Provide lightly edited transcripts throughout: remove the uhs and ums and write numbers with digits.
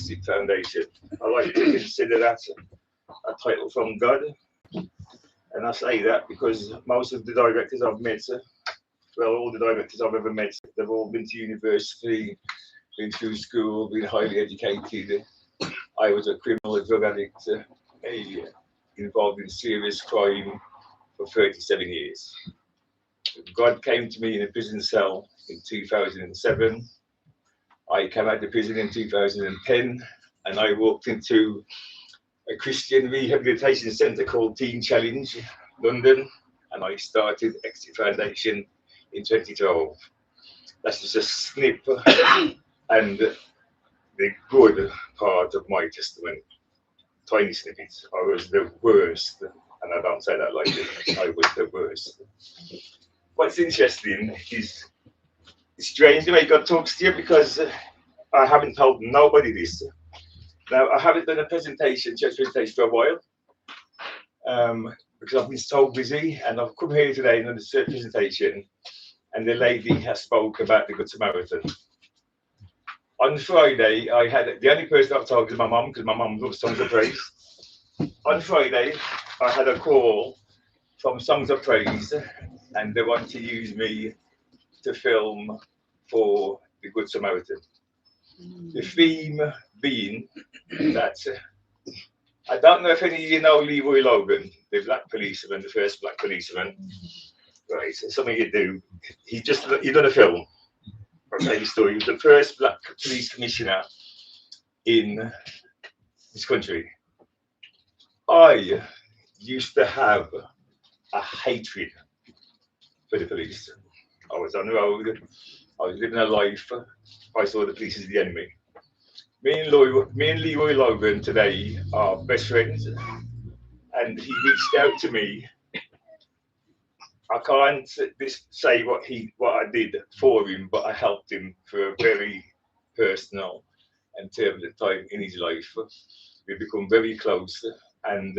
Exit Foundation. I like to consider that a title from God. And I say that because most of the directors I've met, well, all the directors I've ever met, they've all been to university, been through school, been highly educated. I was a criminal, a drug addict, involved in serious crime for 37 years. God came to me in a prison cell in 2007. I came out of prison in 2010, and I walked into a Christian rehabilitation centre called Teen Challenge, London, and I started Exit Foundation in 2012. That's just a snip and the good part of my testimony. Tiny snippets. I was the worst, and I don't say that lightly. I was the worst. What's interesting is it's strange the way God talks to you, because I haven't told nobody this. Now, I haven't done a presentation, church presentation, for a while, because I've been so busy, and I've come here today and done a presentation, and the lady has spoke about the Good Samaritan. On Friday, I had the only person I've told is my mum, because my mum loves Songs of Praise. On Friday, I had a call from Songs of Praise, and they want to use me to film for the Good Samaritan. The theme being that I don't know if any of you know Leroy Logan, the black policeman, the first black policeman. Right, so some of you do. He done a film. I'll tell you the story. He was the first black police commissioner in this country. I used to have a hatred for the police. I was on the road. I was living a life. I saw the police as the enemy. Me and Leroy Logan today are best friends, and he reached out to me. I can't say what I did for him, but I helped him for a very personal and turbulent time in his life. We've become very close, and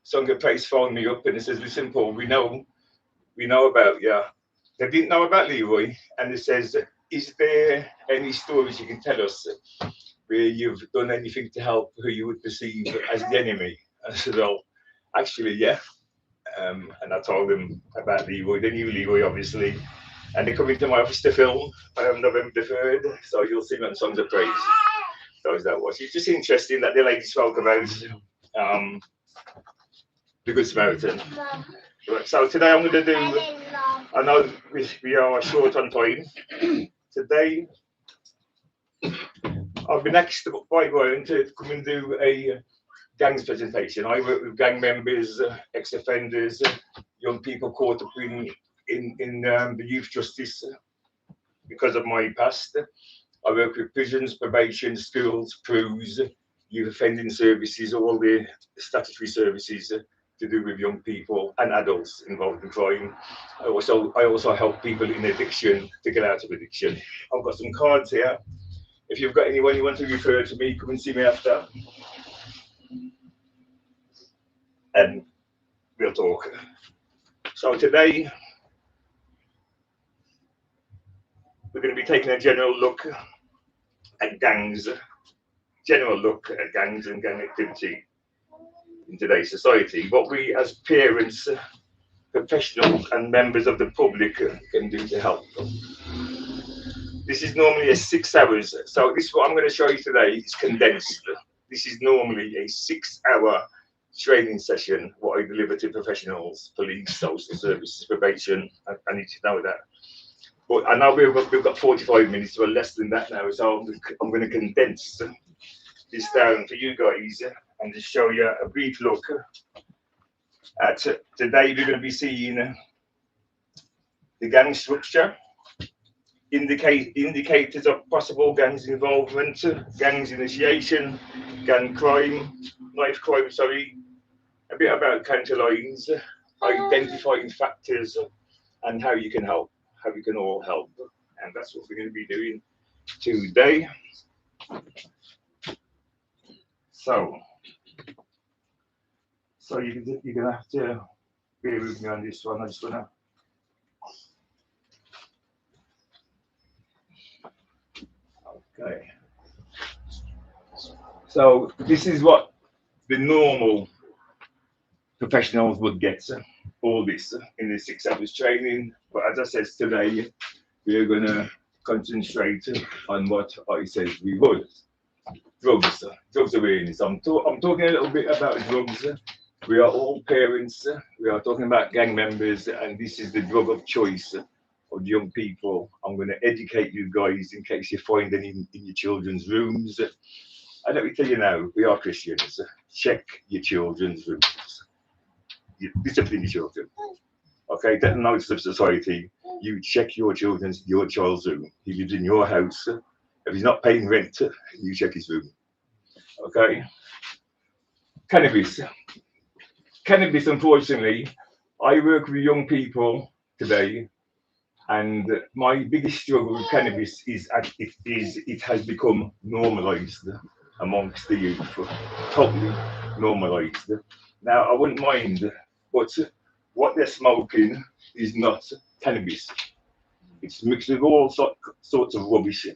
Song of Praise phoned me up and he says, "Listen, Paul, we know about you." They didn't know about Leroy, and he says, "Is there any stories you can tell us where you've done anything to help who you would perceive as the enemy?" I said, "Well, actually, yeah." And I told them about Leroy. They knew Leroy, obviously, and they come into my office to film November the 3rd. So you'll see me on Songs of Praise. So that was. It's just interesting that the lady spoke about the Good Samaritan. Right, so today I'm going to do. I know we are short on time. Today I've been asked by Brian to come and do a gangs presentation. I work with gang members, ex-offenders, young people caught up in the youth justice because of my past. I work with prisons, probation, schools, crews, youth offending services, all the statutory services to do with young people and adults involved in crime. I also help people in addiction to get out of addiction. I've got some cards here. If you've got anyone you want to refer to me, come and see me after, and we'll talk. So today, we're going to be taking a general look at gangs, and gang activity in today's society. What we as parents, professionals and members of the public can do to help them. This is normally a 6 hours. So this is what I'm going to show you today. It's condensed. This is normally a 6-hour training session, what I deliver to professionals, police, social services, probation. I need to know that. But I know we've got 45 minutes, or less than that now, so I'm going to condense this down for you guys and just show you a brief look at today. We're going to be seeing the gang structure, indicators of possible gangs involvement, gangs initiation, gang crime, knife crime, a bit about counter lines, identifying factors, and how you can help, how we can all help. And that's what we're going to be doing today. So you're going to have to bear with me on this one. I just want to. Okay. So this is what the normal professionals would get, all this in the 6 hours training. But as I said today, we're going to concentrate on what I said we would. Drugs awareness. I'm talking a little bit about drugs. We are all parents. We are talking about gang members, and this is the drug of choice of young people. I'm going to educate you guys in case you find any in your children's rooms. And let me tell you now, we are Christians. Check your children's rooms. You discipline your children. Okay, that's the notice of society. You check your child's room. He lives in your house. If he's not paying rent, you check his room. Okay. Cannabis. Cannabis, unfortunately, I work with young people today, and my biggest struggle with cannabis is it has become normalised amongst the youth, totally normalised. Now, I wouldn't mind, but what they're smoking is not cannabis. It's mixed with all sorts of rubbish.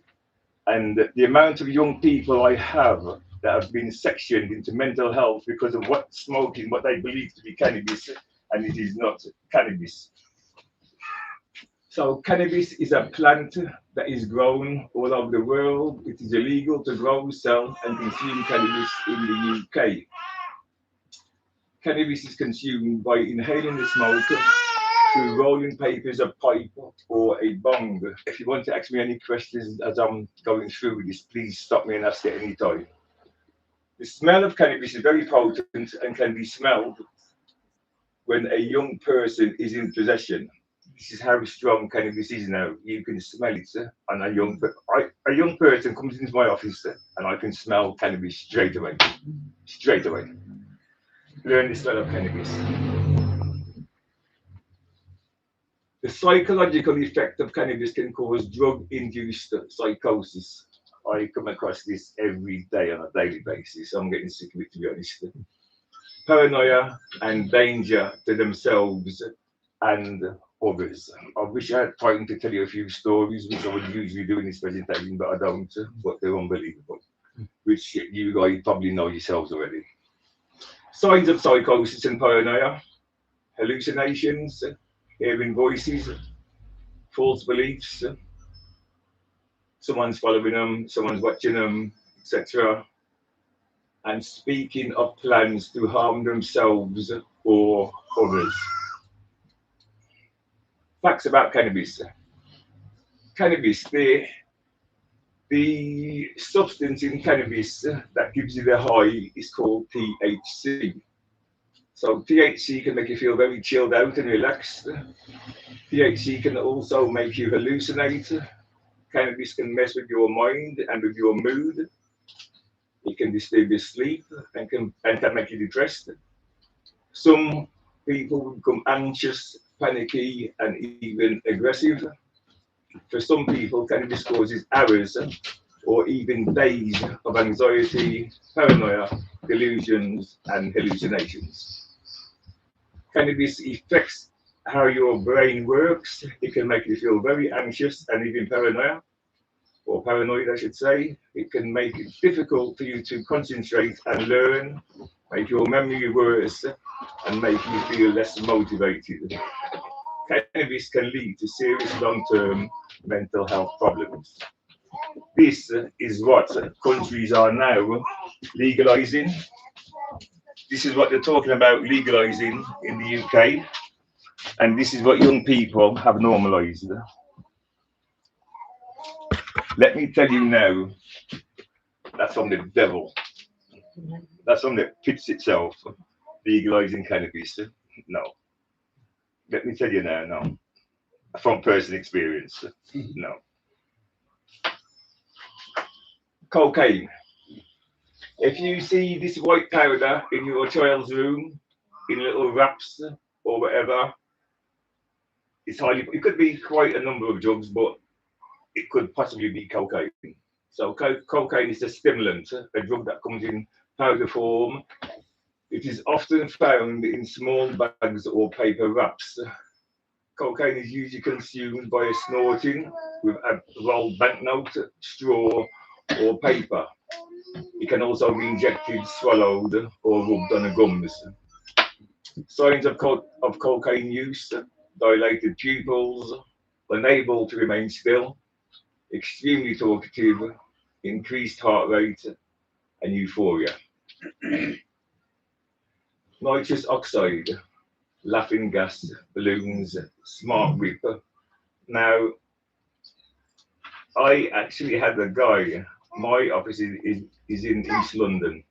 And the amount of young people I have that have been sectioned into mental health because of what smoking, what they believe to be cannabis, and it is not cannabis. So cannabis is a plant that is grown all over the world. It is illegal to grow, sell, and consume cannabis in the UK. Cannabis is consumed by inhaling the smoke through rolling papers, a pipe, or a bong. If you want to ask me any questions as I'm going through this, please stop me and ask at any time. The smell of cannabis is very potent and can be smelled when a young person is in possession. This is how strong cannabis is now. You can smell it, and a young person comes into my office, and I can smell cannabis straight away. Straight away. Learn the smell of cannabis. The psychological effect of cannabis can cause drug-induced psychosis. I come across this every day on a daily basis. I'm getting sick of it, to be honest. Paranoia and danger to themselves and others. I wish I had time to tell you a few stories, which I would usually do in this presentation, but I don't, but they're unbelievable, which you guys probably know yourselves already. Signs of psychosis and paranoia: hallucinations, hearing voices, false beliefs, someone's following them, someone's watching them, etc. And speaking of plans to harm themselves or others. Facts about cannabis. Cannabis, the substance in cannabis that gives you the high is called THC. So THC can make you feel very chilled out and relaxed. THC can also make you hallucinate. Cannabis can mess with your mind and with your mood. It can disturb your sleep and can make you depressed. Some people become anxious, panicky, and even aggressive. For some people, cannabis causes hours or even days of anxiety, paranoia, delusions, and hallucinations. Cannabis affects how your brain works. It can make you feel very anxious and even paranoid, I should say. It can make it difficult for you to concentrate and learn, make your memory worse, and make you feel less motivated. Cannabis can lead to serious long-term mental health problems. This is what countries are now legalizing. This is what they're talking about legalizing in the UK. And this is what young people have normalized. Let me tell you now, that's from the devil. That's from the pits itself, legalizing cannabis. No. Let me tell you now, no. From personal experience, no. Cocaine. If you see this white powder in your child's room, in little wraps or whatever, it could be quite a number of drugs, but it could possibly be cocaine. So cocaine is a stimulant, a drug that comes in powder form. It is often found in small bags or paper wraps. Cocaine is usually consumed by snorting with a rolled banknote, straw, or paper. It can also be injected, swallowed, or rubbed on the gums. Signs of cocaine use: dilated pupils, unable to remain still, extremely talkative, increased heart rate, and euphoria. Nitrous oxide, laughing gas, balloons, smart whip. Now, I actually had a guy, my office is in East London.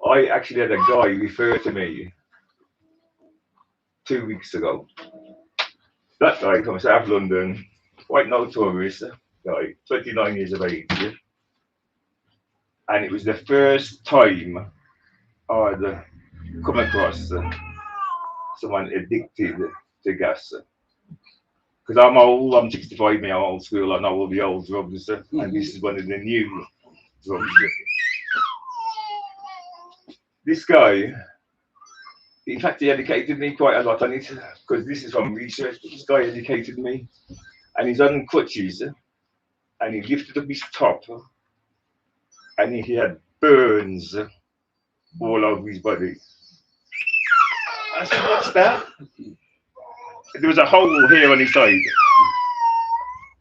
I actually had a guy refer to me 2 weeks ago. That guy comes out of London, quite notorious guy, 29 years of age. And it was the first time I'd come across someone addicted to gas. Because I'm old, I'm 65, I'm old school, I know all the old drugs, and this is one of the new drugs. This guy, in fact, he educated me quite a lot on it, because this is from research. This guy educated me, and he's on crutches, and he lifted up his top, and he had burns all over his body. I said, what's that? There was a hole here on his side.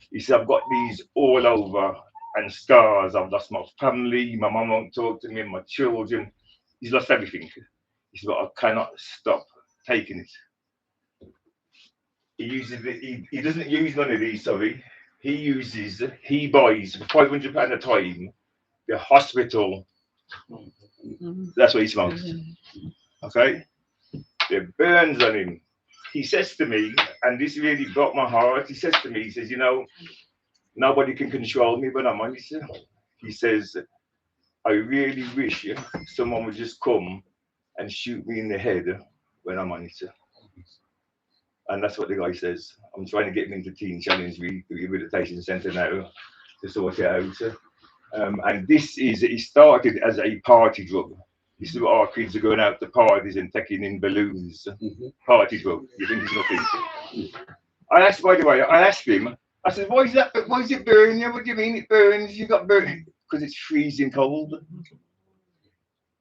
He said, I've got these all over and scars. I've lost my family. My mum won't talk to me, my children. He's lost everything. He said, but I cannot stop taking it. He uses it. He doesn't use none of these, sorry. He buys for £500 a time, the hospital. That's what he smokes. Okay? The burns on him. He says to me, and this really broke my heart, he says to me, he says, you know, nobody can control me when I'm on it. He says, I really wish someone would just come and shoot me in the head when I'm on it. And that's what the guy says. I'm trying to get him into Teen Challenge Rehabilitation Centre now to sort it out. And it started as a party drug. This is what our kids are going out to parties and taking in balloons. Party drug. You think it's nothing? By the way, I asked him, I said, why is it burning you? What do you mean it burns? You got burnt? Because it's freezing cold.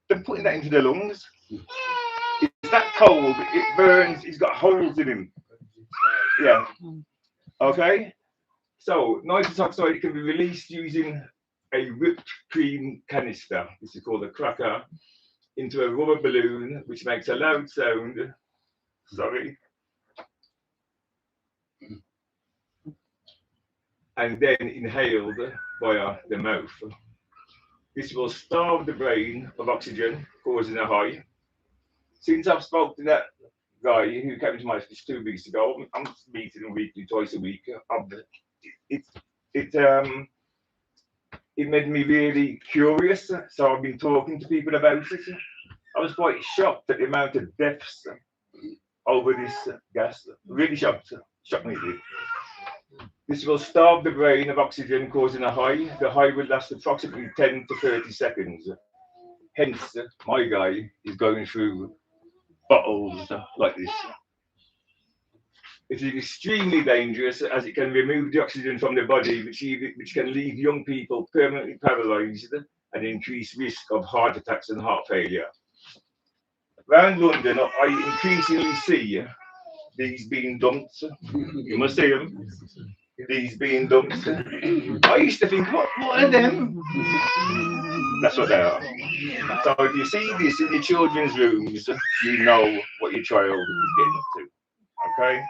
They're putting that into the lungs. It's that cold, it burns, he's got holes in him. Yeah. Okay? So, nitrous oxide can be released using a whipped cream canister. This is called a cracker. Into a rubber balloon, which makes a loud sound. Sorry. And then inhaled via the mouth. This will starve the brain of oxygen, causing a high. Since I've spoken to that guy who came to my office 2 weeks ago, I'm meeting him weekly, twice a week. It made me really curious, so I've been talking to people about it. I was quite shocked at the amount of deaths over this gas. Really shocked me. This will starve the brain of oxygen, causing a high. The high will last approximately 10 to 30 seconds. Hence, my guy is going through bottles like this. It is extremely dangerous as it can remove the oxygen from the body, which can leave young people permanently paralyzed and increase risk of heart attacks and heart failure. Around London, I increasingly see these being dumped. You must see them. These being dumped. I used to think, what are them? That's what they are. So if you see this in your children's rooms, you know what your child is getting up to. Okay?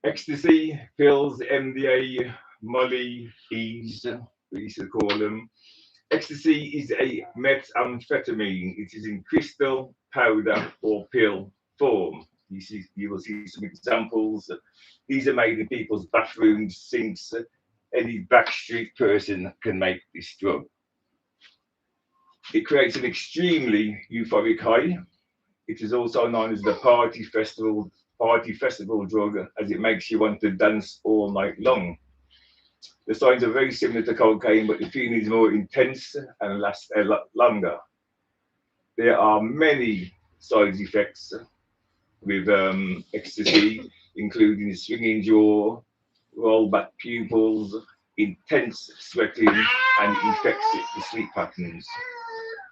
Ecstasy, pills, MDA, Molly, Ease, we used to call them. Ecstasy is a methamphetamine. It is in crystal, powder, or pill form. You will see some examples. These are made in people's bathrooms, sinks. Any backstreet person can make this drug. It creates an extremely euphoric high. It is also known as the party festival drug, as it makes you want to dance all night long. The signs are very similar to cocaine, but the feeling is more intense and lasts a lot longer. There are many side effects with ecstasy, including swinging jaw, roll back pupils, intense sweating, and infects the sleep patterns.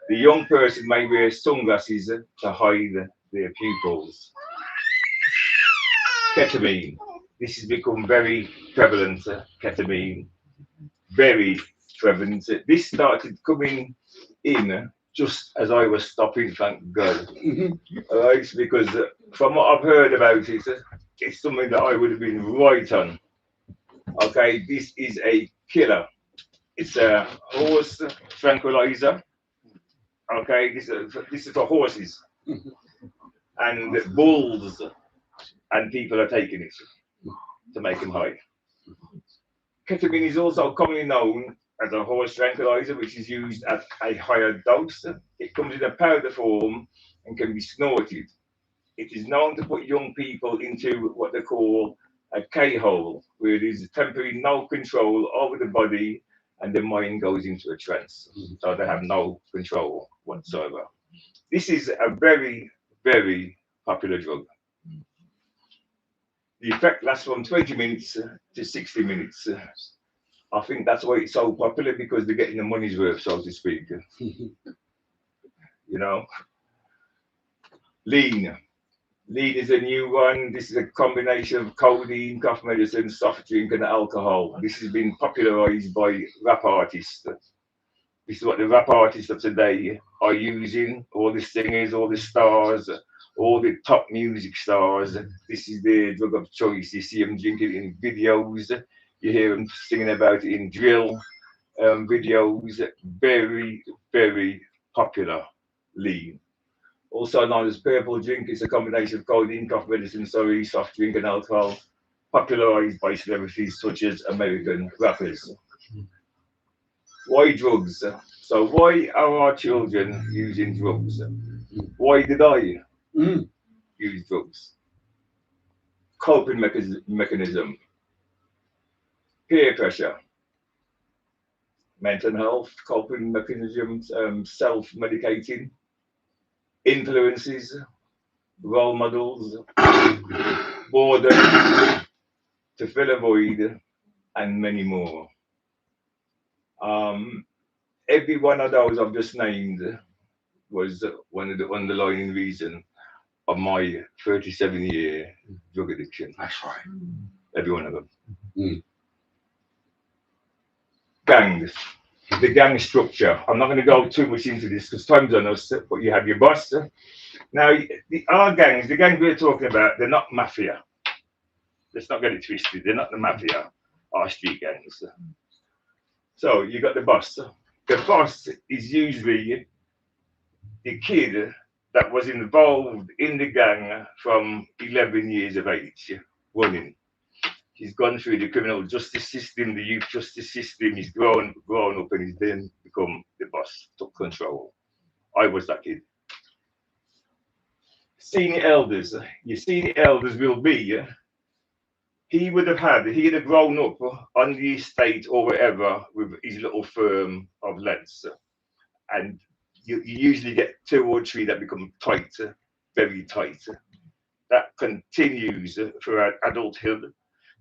The young person may wear sunglasses to hide their pupils. Ketamine. This has become very prevalent, ketamine. Very prevalent. This started coming in just as I was stopping, thank God. All right, because from what I've heard about it, it's something that I would have been right on. Okay, this is a killer. It's a horse tranquilizer. Okay, this is for horses and bulls, and people are taking it to make them high. Ketamine is also commonly known as a horse tranquilizer, which is used at a higher dose. It comes in a powder form and can be snorted. It is known to put young people into what they call a K-hole, where there is temporary no control over the body and the mind goes into a trance. So they have no control whatsoever. This is a very, very popular drug. The effect lasts from 20 minutes to 60 minutes. I think that's why it's so popular, because they're getting the money's worth, so to speak. You know, lean. Lean is a new one. This is a combination of codeine, cough medicine, soft drink, and alcohol. This has been popularized by rap artists. This is what the rap artists of today are using. All the singers, all the stars, all the top music stars. This is their drug of choice. You see them drinking in videos. You hear them singing about it in drill videos. Very, very popular. Lean. Also known as purple drink, it's a combination of codeine, cough medicine, soft drink, and alcohol, popularized by celebrities such as American rappers. Why drugs? So why are our children using drugs? Why did I use drugs? Coping mechanism, peer pressure, mental health, coping mechanisms, self-medicating, influences, role models, boredom, to fill a void, and many more. Every one of those I've just named was one of the underlying reasons of my 37-year drug addiction. That's right. Every one of them. Gangs. The gang structure. I'm not going to go too much into this because time's on us, but you have your boss. Now, our gangs, the gangs we're talking about, they're not mafia. Let's not get it twisted. They're not the mafia, our street gangs. So you got the boss. The boss is usually the kid that was involved in the gang from 11 years of age, running. He's gone through the criminal justice system, the youth justice system. He's grown up, and he's then become the boss, took control. I was that kid. Senior elders. Your senior elders will be. He'd have grown up on the estate or wherever with his little firm of lads. And you usually get 2 or 3 that become tight, very tight. That continues throughout adulthood.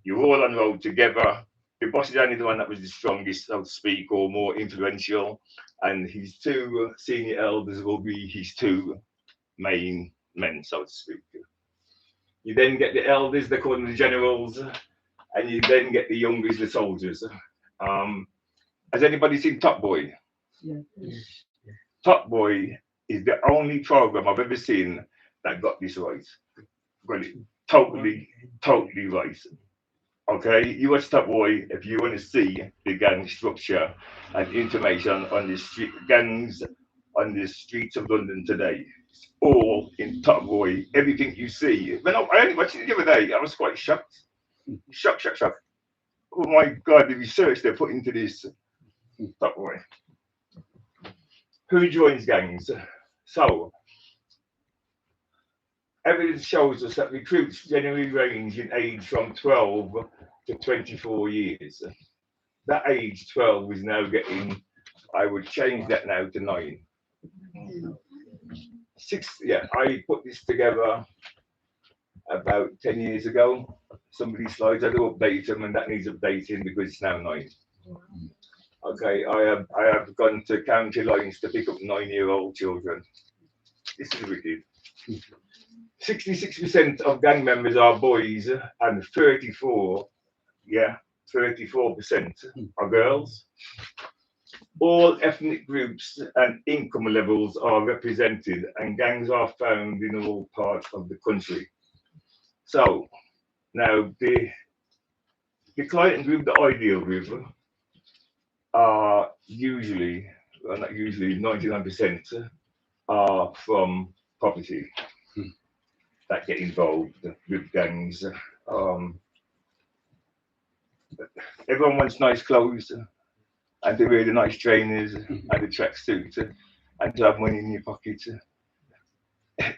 You're all on the road together. The boss is only the one that was the strongest, so to speak, or more influential. And his 2 senior elders will be his 2 main men, so to speak. You then get the elders, they call them the generals, and you then get the youngest, the soldiers. Has anybody seen Top Boy? Yeah. Top Boy is the only program I've ever seen that got this right. Got it totally right. Okay, you watch Top Boy if you want to see the gang structure and information on the street gangs on the streets of London today. It's all in Top Boy. Everything you see. When I only watched it the other day, I was quite shocked. Shocked. Oh my God, the research they put into this Top Boy. Who joins gangs? So, evidence shows us that recruits generally range in age from 12 to 24 years. That age 12 is now getting, I would change that now to 9. 6, yeah, I put this together about 10 years ago. Some of these slides I do update them, and that needs updating because it's now 9. Okay, I have gone to county lines to pick up 9-year-old children. This is wicked. 66% of gang members are boys, and 34% are girls. All ethnic groups and income levels are represented, and gangs are found in all parts of the country. So now the client group that I deal with are usually, well, not usually, 99% are from property that get involved with gangs. Um, Everyone wants nice clothes and to wear the nice trainers and the tracksuit and to have money in your pocket.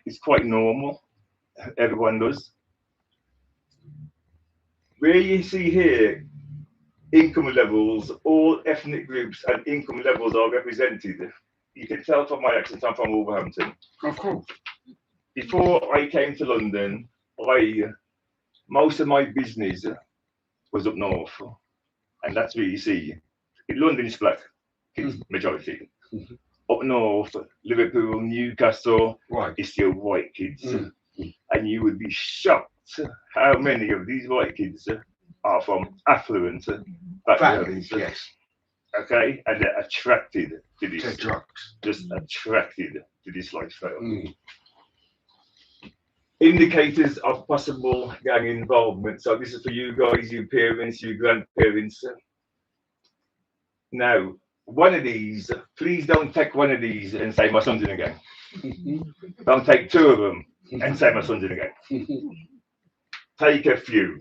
It's quite normal. Everyone does. Where you see here, income levels, all ethnic groups and income levels are represented. You can tell from my accent I'm from Wolverhampton. Of course. Before I came to London, most of my business was up north, and that's where you see in London it's black, it's majority. Up north, Liverpool, Newcastle, Right. it's still white kids, and you would be shocked how many of these white kids are from affluent backgrounds. Yes. Okay, and they're attracted to this. To drugs. Just attracted to this lifestyle. Indicators of possible gang involvement. So this is for you guys, you parents, you grandparents. Now, one of these, please don't take one of these and say my son's in a gang. Don't take two of them and say my son's in a gang. Take a few.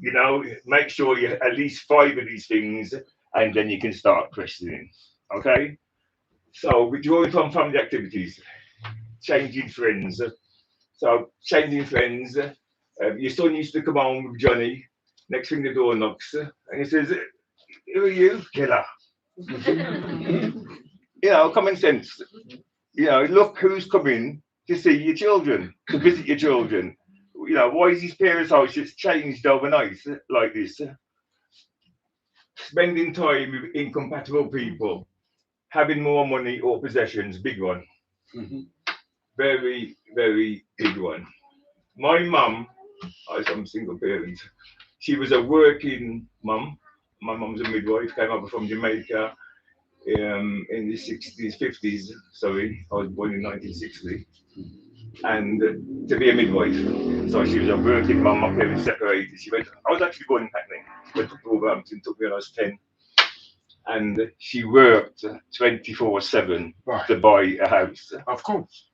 You know, make sure you at least 5 of these things, and then you can start questioning. Okay? So withdrawing from family activities, changing friends. So changing friends. Your son used to come home with Johnny. Next thing the door knocks, and he says, "Who are you, killer?" You know, common sense. You know, look who's coming to see your children, to visit your children. You know, why is his parents' house just changed overnight like this? Spending time with incompatible people, having more money or possessions, big one. Very, very big one. My mum, I'm a single parent, she was a working mum. My mum's a midwife, came over from Jamaica in the 60s, 50s, sorry. I was born in 1960. And to be a midwife. So she was a working mum, my parents separated. I was actually born in Hackney. She went to Wolverhampton, took me when I was 10. And she worked 24/7 to buy a house. Of course.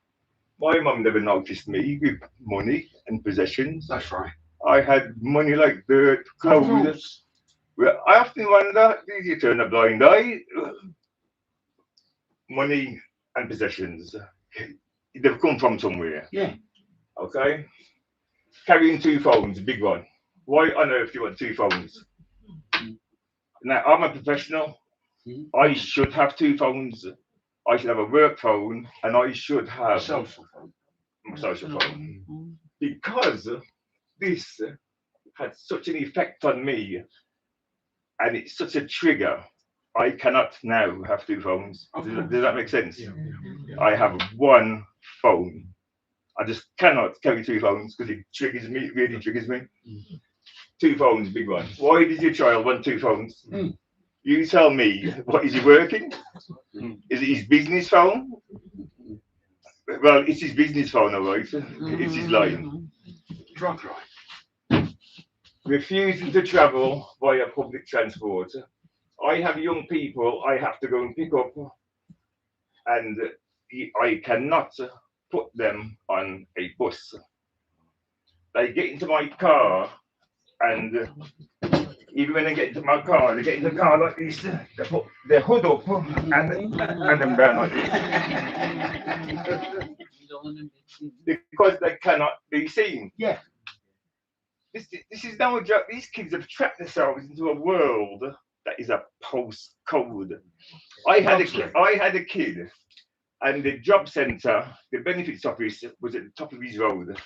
My mum never noticed me with money and possessions. That's right. I had money like dirt, clothes. Well, I often wonder, did you turn a blind eye? Money and possessions. They've come from somewhere. Yeah. Okay? Carrying 2 phones, big one. Why on earth do you want 2 phones? Now, I'm a professional. I should have 2 phones. I should have a work phone, and I should have a social phone. Because this had such an effect on me, and it's such a trigger. I cannot now have 2 phones. Does that make sense? Yeah. I have 1 phone. I just cannot carry 2 phones because it triggers me. It really triggers me. 2 phones, big one. Why did your child want 2 phones? You tell me, what is he working? Is it his business phone? Well, it's his business phone, all right. It's his line. Drug line. Refusing to travel via public transport. I have young people I have to go and pick up, and I cannot put them on a bus. They get into my car, and even when they get into my car, they get into the car like this, they put their hood up and them down like this. Because they cannot be seen. Yeah. This is now a joke. These kids have trapped themselves into a world that is a postcode. I had a kid, and the job centre, the benefits office was at the top of his road,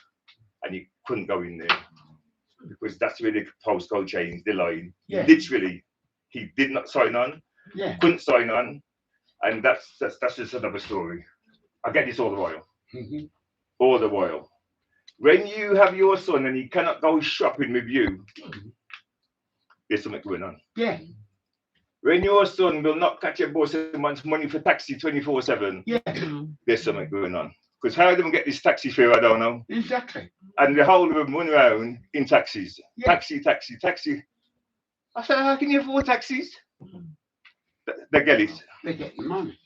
and he couldn't go in there because that's where the postcode changed the line. Yeah. Literally, he did not sign on, Yeah. couldn't sign on, and that's just another story. I get this all the while. All the while. When you have your son and he cannot go shopping with you, there's something going on. Yeah. When your son will not catch a bus and wants money for taxi 24/7, Yeah. there's something going on. Because how do we get this taxi fare, I don't know. Exactly. And the whole of them run around in taxis. Yeah. Taxi, taxi, taxi. I said, how can you afford taxis? They get it. They get the money.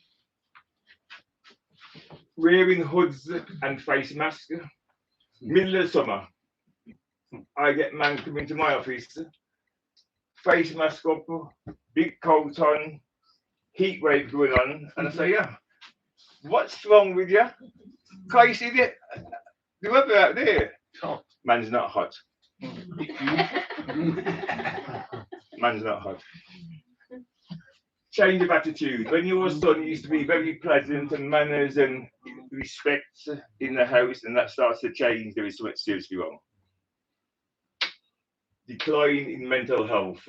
Wearing hoods and face masks. Middle of summer, I get man coming to my office, face mask up, big coat on, heat wave going on, and I say, yeah, what's wrong with you? Can't you see the weather out there? Hot. Man's not hot. Man's not hot. Change of attitude. When your son used to be very pleasant and manners and respect in the house, and that starts to change, there is something seriously wrong. Decline in mental health.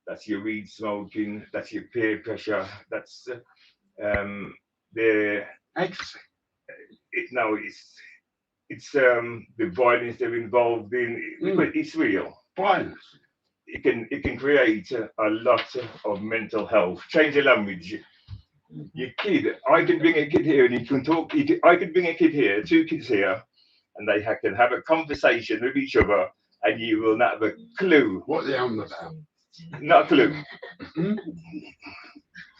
That's your weed smoking, that's your peer pressure, that's the Ecstasy. It's the violence they're involved in. It's real. Violence. It can create a lot of mental health. Change the language. Your kid, I can bring a kid here and he can talk. I could bring a kid here, two kids here, and they can have a conversation with each other, and you will not have a clue. What they're on about. Not a clue.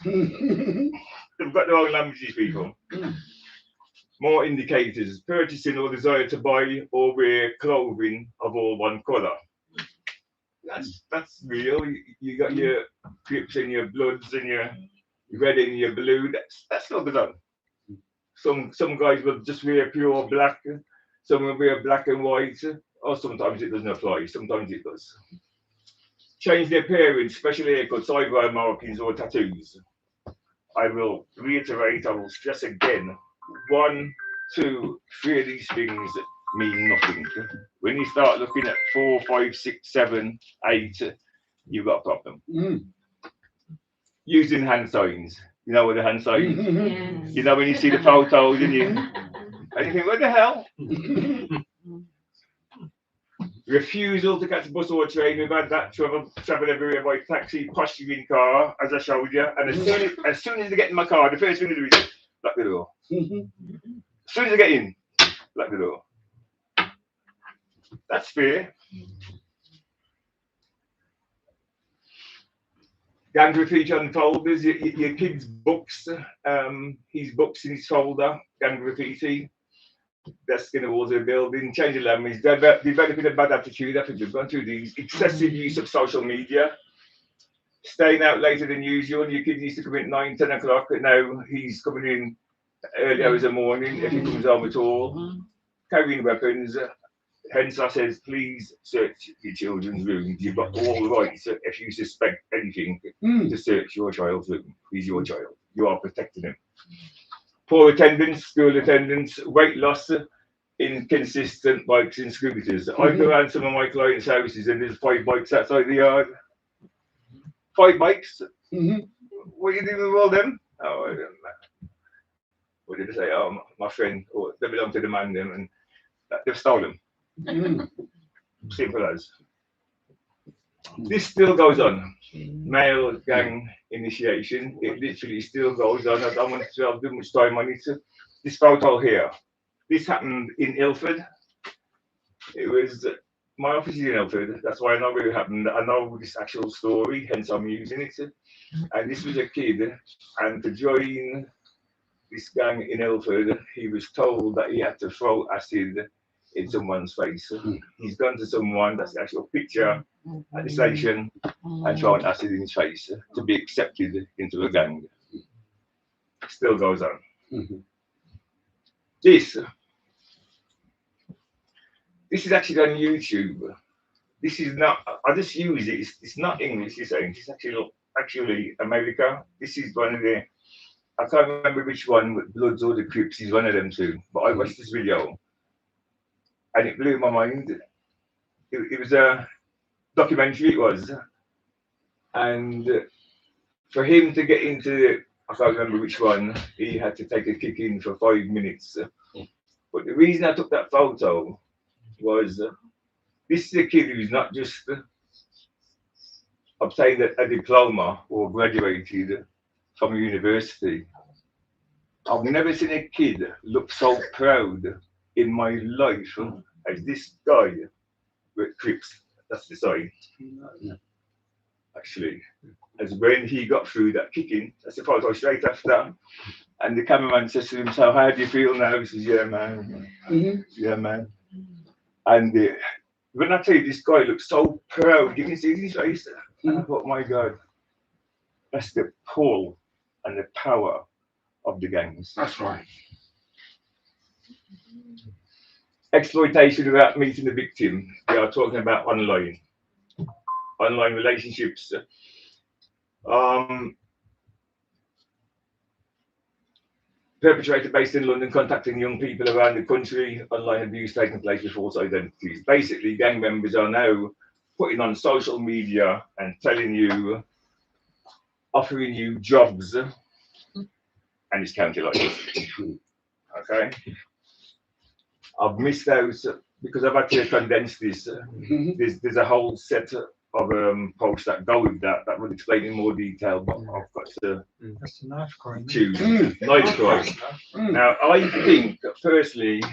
They've got their own languages, people. More indicators: purchasing or desire to buy or wear clothing of all one colour. That's real. You got your Crips and your Bloods and your red and your blue. That's not done. Some guys will just wear pure black. Some will wear black and white. Or sometimes it doesn't apply. Sometimes it does. Change their appearance, especially haircuts, eyebrow markings or tattoos. I will reiterate. I will stress again. 1, 2, 3 of these things mean nothing. When you start looking at 4, 5, 6, 7, 8, you've got a problem. Using hand signs. You know what the hand signs? Yes. You know when you see the photos and you think, what the hell? Refusal to catch a bus or a train. We've had that travel everywhere by taxi, posturing car, as I showed you. And as soon as they get in my car, the first thing they do is lock the door. As soon as they get in, lock the door. That's fair. Gang graffiti on folders, your kid's books, his books in his folder, gang graffiti, desk in the walls of the building, change the language, developing a bad attitude after you've gone through these, excessive use of social media, staying out later than usual. Your kid used to come in at 9, 10 o'clock, and now he's coming in early hours of the morning, if he comes home at all, carrying weapons. Hence, I says, please search your children's rooms. You've got all the rights, if you suspect anything, to search your child's room. He's your child. You are protecting him. Poor attendance, school attendance, weight loss, inconsistent bikes and scooters. I go around some of my clients' houses and there's 5 bikes outside the yard. 5 bikes? What are you doing with all them? Oh, I don't know. What did they say? Oh, my friend, or they belong to the man, and they've stolen. Simple as. This still goes on. Male gang initiation. It literally still goes on. I don't want to have too much time on it. This photo here. This happened in Ilford. It was my office is in Ilford. That's why I know where it happened. I know this actual story, hence I'm using it. And this was a kid, and to join this gang in Ilford, he was told that he had to throw acid in someone's face. He's gone to someone, that's the actual picture at the station, and thrown acid in his face to be accepted into the gang. Still goes on. This is actually on YouTube. This is not, I just use it, it's not English, it's actually America. This is one of the, I can't remember which one, with Bloods or the Crips, is one of them too. But I watched this video and it blew my mind. It was a documentary, it was. And for him to get into, I can't remember which one, he had to take a kick in for 5 minutes. But the reason I took that photo was this is a kid who's not just obtained a diploma or graduated from a university. I've never seen a kid look so proud in my life as this guy with Crips. That's the sign. Actually, as when he got through that kicking, that's the photo straight after. And the cameraman says to him, "So how do you feel now?" He says, "Yeah, man. Yeah, man." And when I tell you, this guy looks so proud, you can see his face. And I thought, my God, that's the pull and the power of the gangs. That's right. Exploitation without meeting the victim. We are talking about online relationships. Perpetrator based in London contacting young people around the country, online abuse taking place with false identities. Basically, gang members are now putting on social media and telling you, offering you jobs, and it's county life. Okay? I've missed out because I've had to condense this. There's a whole set of posts that go with that would explain in more detail, but I've got to That's the knife crime. choose. Knife crime. Now, I think, personally,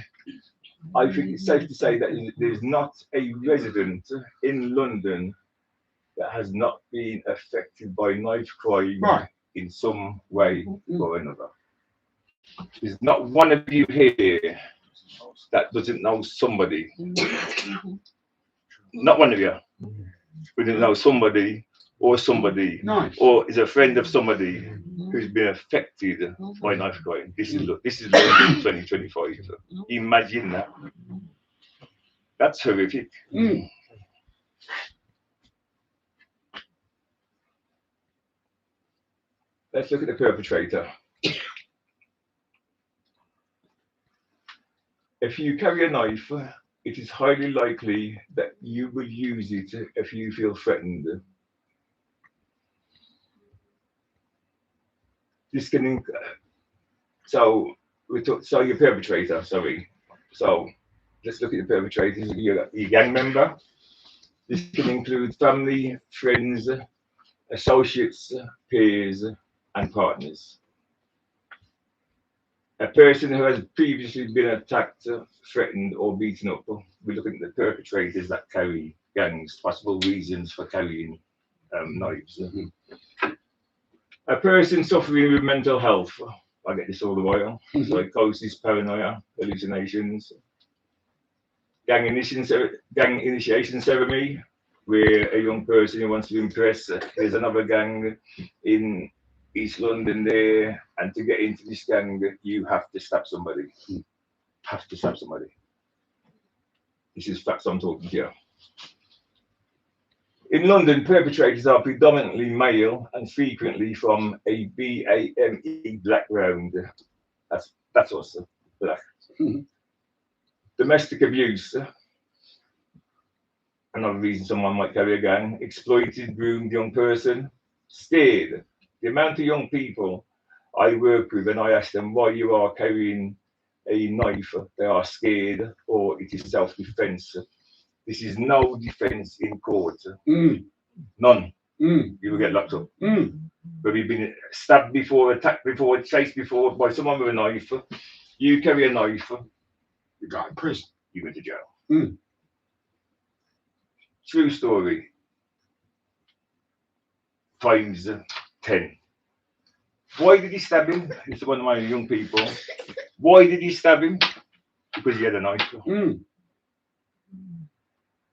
I think it's safe to say that there's not a resident in London that has not been affected by knife crime in some way or another. There's not one of you here that doesn't know somebody. Not one of you. We didn't know somebody or is a friend of somebody who's been affected by knife crime. This is London 2025. Imagine that. That's horrific. Let's look at the perpetrator. If you carry a knife, it is highly likely that you will use it if you feel threatened. This can, so your perpetrator, sorry. So let's look at the perpetrators. Your gang member. This can include family, friends, associates, peers, and partners. A person who has previously been attacked, threatened, or beaten up. We're looking at the perpetrators that carry gangs, possible reasons for carrying knives. A person suffering with mental health. I get this all the while. Psychosis, paranoia, hallucinations. Gang initiation ceremony, where a young person who wants to impress. There's another gang in East London there, and to get into this gang, you have to stab somebody. Have to stab somebody. This is facts I'm talking here. In London, perpetrators are predominantly male and frequently from a BAME background. That's us, black. Domestic abuse. Another reason someone might carry a gang. Exploited, groomed young person. Scared. The amount of young people I work with, and I ask them why you are carrying a knife, they are scared, or it is self-defense. This is no defense in court. None. You will get locked up. But you've been stabbed before, attacked before, chased before by someone with a knife. You carry a knife. You go to prison. You go to jail. True story. Times 10. Why did he stab him? It's one of my young people. Why did he stab him? Because he had a knife.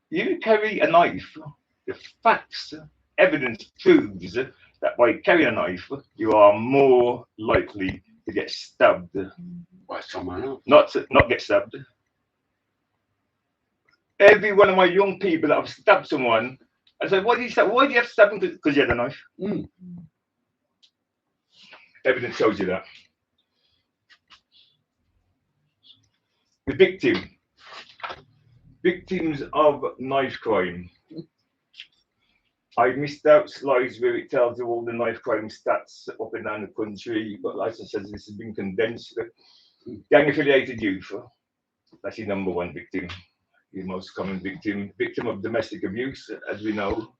You carry a knife. The facts, evidence proves that by carrying a knife, you are more likely to get stabbed. By someone else. Not get stabbed. Every one of my young people that have stabbed someone, I said, why did you have to stab him? Because you had a knife. Evidence shows you that. The victim. Victims of knife crime. I missed out slides where it tells you all the knife crime stats up and down the country, but like I said, this has been condensed. Gang affiliated youth, that's your number one victim, your most common victim of domestic abuse, as we know.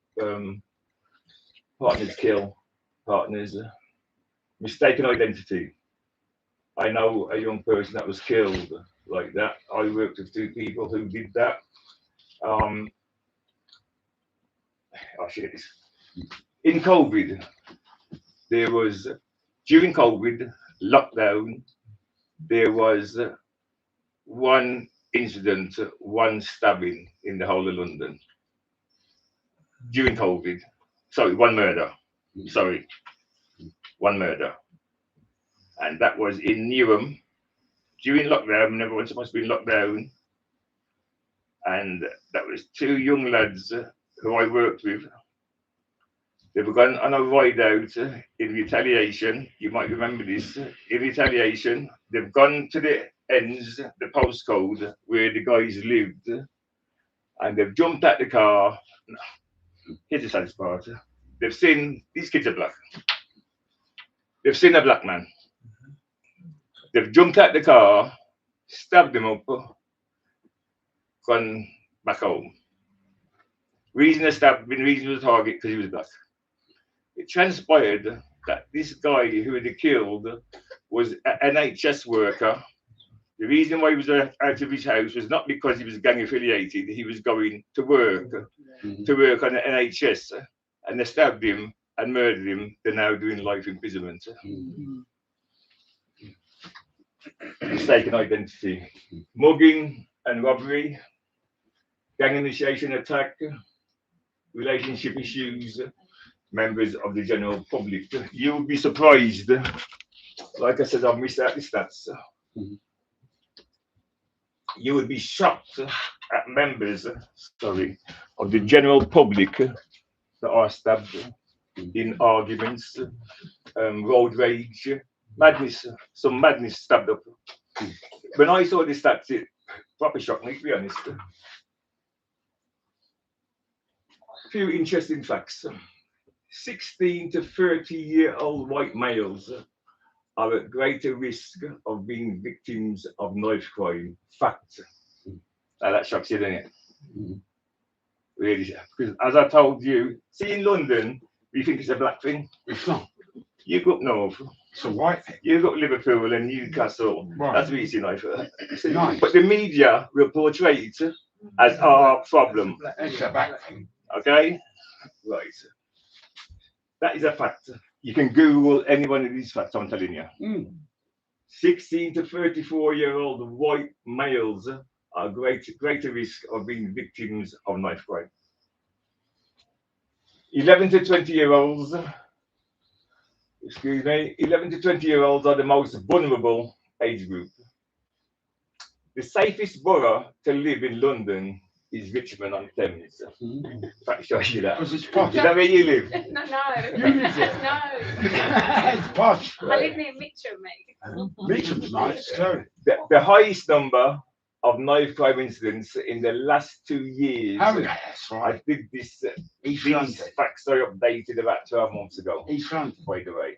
Partners kill partners. Mistaken identity. I know a young person that was killed like that. I worked with 2 people who did that. In COVID, during COVID lockdown, there was one incident, one stabbing in the whole of London. During COVID, sorry, one murder. Sorry, one murder. And that was in Newham during lockdown, when everyone's supposed to be in lockdown. And that was 2 young lads who I worked with. They were gone on a ride out in retaliation. You might remember this. In retaliation, they've gone to the ends, the postcode where the guys lived, and they've jumped out the car. Here's the sad part. They've seen, these kids are black. They've seen a black man. They've jumped out the car, stabbed him up, gone back home. Reason they stabbed, been reason to target because he was black. It transpired that this guy who they killed was an NHS worker. The reason why he was out of his house was not because he was gang affiliated. He was going to work on the NHS, and they stabbed him and murdered him. They're now doing life imprisonment. Mistaken identity, mugging and robbery, gang initiation attack, relationship issues, members of the general public. You would be surprised. Like I said, I've missed out the stats. You would be shocked at members, of the general public that are stabbed in arguments, road rage, madness, some madness stabbed up. When I saw the stats, it proper shocked me, to be honest. A few interesting facts. 16 to 30-year-old white males are at greater risk of being victims of knife crime. Fact. Now that shocks you, doesn't it? Really. Because as I told you, see in London, we think it's a black thing. It's not. You go up north. It's a white thing. You go up Liverpool and Newcastle. Right. That's what you see knife. Nice. But the media will portray it as our problem. It's a black thing. Okay? Right. That is a fact. You can Google any one of these facts, I'm telling you. 16 to 34-year-old white males are greater risk of being victims of knife crime. 11 to 20-year-olds, 11 to 20-year-olds are the most vulnerable age group. The safest borough to live in London is Richmond on Thames. That shows you that. Because it's posh. Is that where you live? No. You live there? No. It's posh. I live near Mitcham, mate. Mitcham's nice too. The highest number of knife crime incidents in the last 2 years. Oh, that's right. I did this. East These London. facts are updated about 12 months ago, East London. by the way.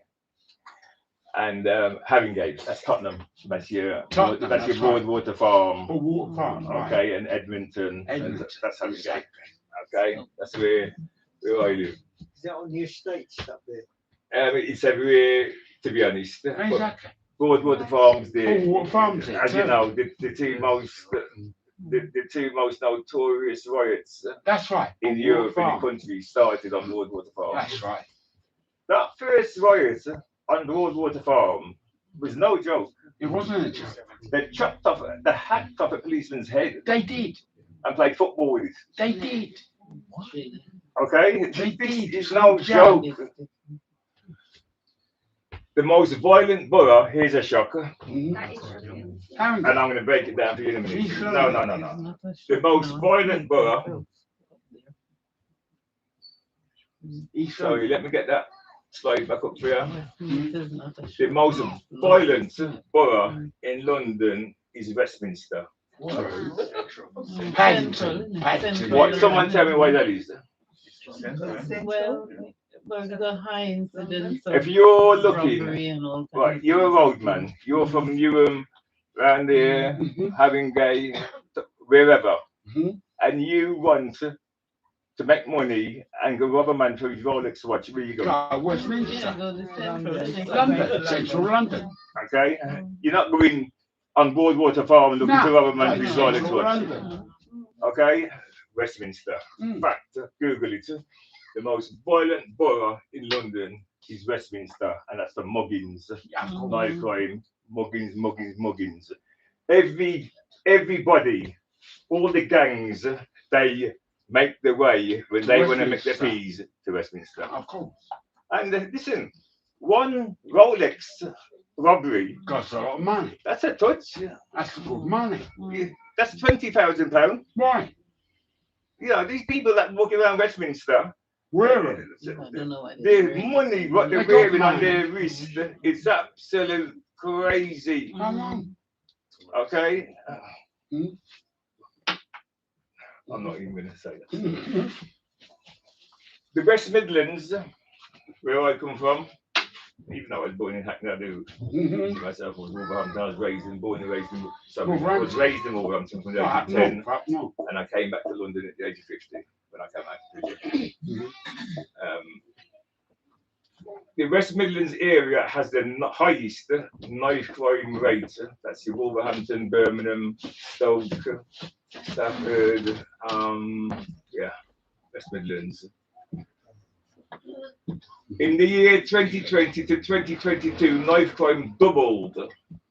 And Haringey, that's Tottenham. That's your Tottenham, that's your that's right. Broadwater Farm. Oh, Water Farm. Right. Okay, and Edmonton. Edmonton. And that's Haringey. Exactly. Okay, that's where I live. Is that on the estates up there? It's everywhere, to be honest. But Exactly. Broadwater Farm's there. Oh, Water Farm's there As you too. know, the two most notorious riots That's right. in On Europe Water and the Farm. country started on Broadwater Farm. That's right. That first riot on Broadwater Farm was no joke. It wasn't a joke. They hacked off a policeman's head They did. and played football with it. They did. Okay? They did. It's no joke. The most violent borough, here's a shocker, That is brilliant. and I'm going to break it down for you in a minute. East No. London. The most violent borough, East sorry, London. let me get that slide back up for you. The most violent borough in London is Westminster. Paddington. Paddington. What? Someone tell me why that is. Well, the high incidence of If you're looking, robbery and all that. right, you're a roadman, you're from Newham, round there, having gay, wherever, and you want to make money and go rob a man for his Rolex watch, where you go? Westminster. Yeah, go to Central. London. Central London. Okay? You're not going on Broadwater Farm looking to rob a man for his Rolex Central watch. London. Okay? Westminster. Fact, Google it. The most violent borough in London is Westminster, and that's the muggings, knife crime, muggings. Everybody, all the gangs, they make their way when they want to make their peas to Westminster. Of course. And listen, one Rolex robbery Costs a lot of money. that's a touch. That's good money. That's £20,000. Right. You know, these people that walk around Westminster, Where? I don't know what the money, what they're They got wearing on money. their wrist, it's absolute crazy. Come on. Okay? Mm. I'm not even going to say that. The West Midlands, where I come from, even though I was born in Hackney, I do myself was Wolverhampton. I was born and raised in, sorry, I was raised in Wolverhampton from the age of 10, and I came back to London at the age of 50 when I came out to prison. The West Midlands area has the highest knife crime rate. That's your Wolverhampton, Birmingham, Stoke, Stafford, West Midlands. In the year 2020 to 2022, knife crime doubled.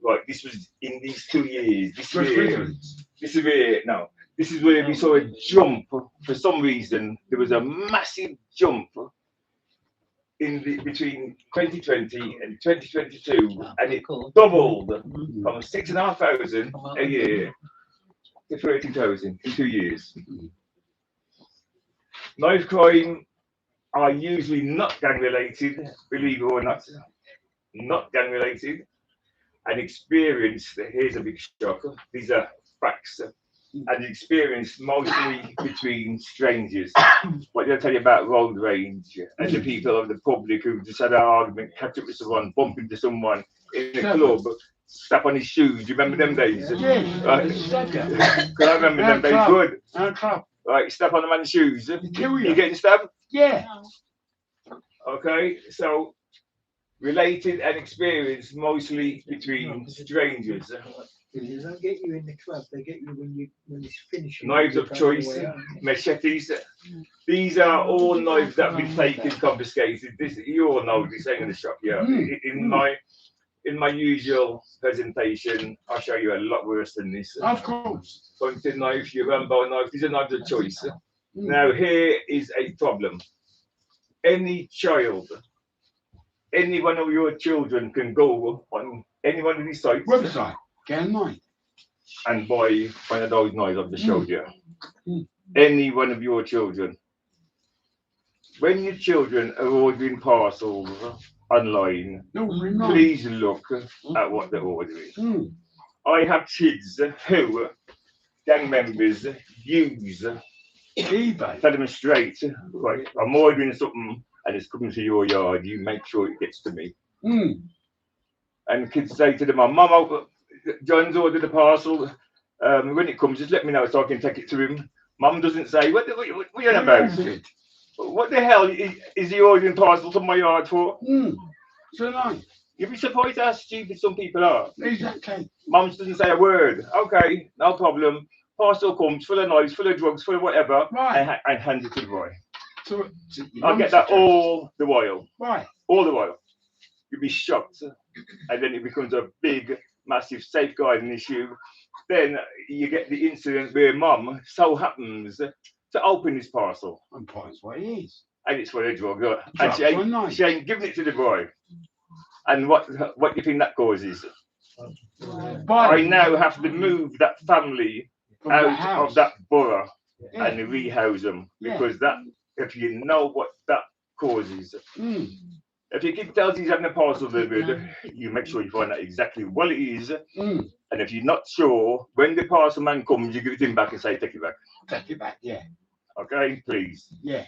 Right, this was in these 2 years. This is where we saw a jump. For some reason, there was a massive jump between 2020 and 2022, and it doubled from 6,500 a year to 30,000 in 2 years. Knife crime are usually not gang related, believe it or not, not gang related, and experienced. Here's a big shock. These are facts. And experienced mostly between strangers. What did I tell you about road rage and the people of the public who just had an argument, catch up with someone, bump into someone in a club, step on his shoes? Do you remember them days? Yeah. Right. Because I remember them days good. Right, step on a man's shoes. You getting stabbed? Yeah. Okay, so related and experienced mostly between strangers. They don't get you in the club, they get you when it's finished. Knives of choice, machetes. These are all knives that have been taken, confiscated. This, you all know this ain't gonna shock you. In my usual presentation, I'll show you a lot worse than this. Of course. Pointed knife, your Rambo knife, these are knives of choice. Now here is a problem. Any child, any one of your children can go on any one of these sites. Website. Get a knife. And buy one of those knives I've just showed you. Any one of your children. When your children are ordering parcels online, please look at what they're ordering. I have kids who gang members use eBay. Tell them straight, right, I'm ordering something and it's coming to your yard, you make sure it gets to me. And kids say to them, Mum, John's ordered a parcel. When it comes, just let me know so I can take it to him. Mum doesn't say, what are you on about? What the hell is he ordering parcels from my yard for? So nice. You'd be surprised how stupid some people are. Exactly. Mum doesn't say a word. Okay, no problem. Parcel comes full of knives, full of drugs, full of whatever, and hands it to the boy. So I get that all the while. Right. All the while. You'd be shocked. And then it becomes a big, massive safeguarding issue. Then you get the incident where Mum so happens to open this parcel. And points what it is. And it's for a drug. And she ain't giving it to the boy. And what do you think that causes? I now have to move that family out of that borough and rehouse them, because that, if you know what that causes. If your kid tells you he's having a parcel delivered, you make sure you find out exactly what it is. And if you're not sure, when the parcel man comes, you give it him back and say, take it back. Take it back, yeah. Okay, please. Yeah.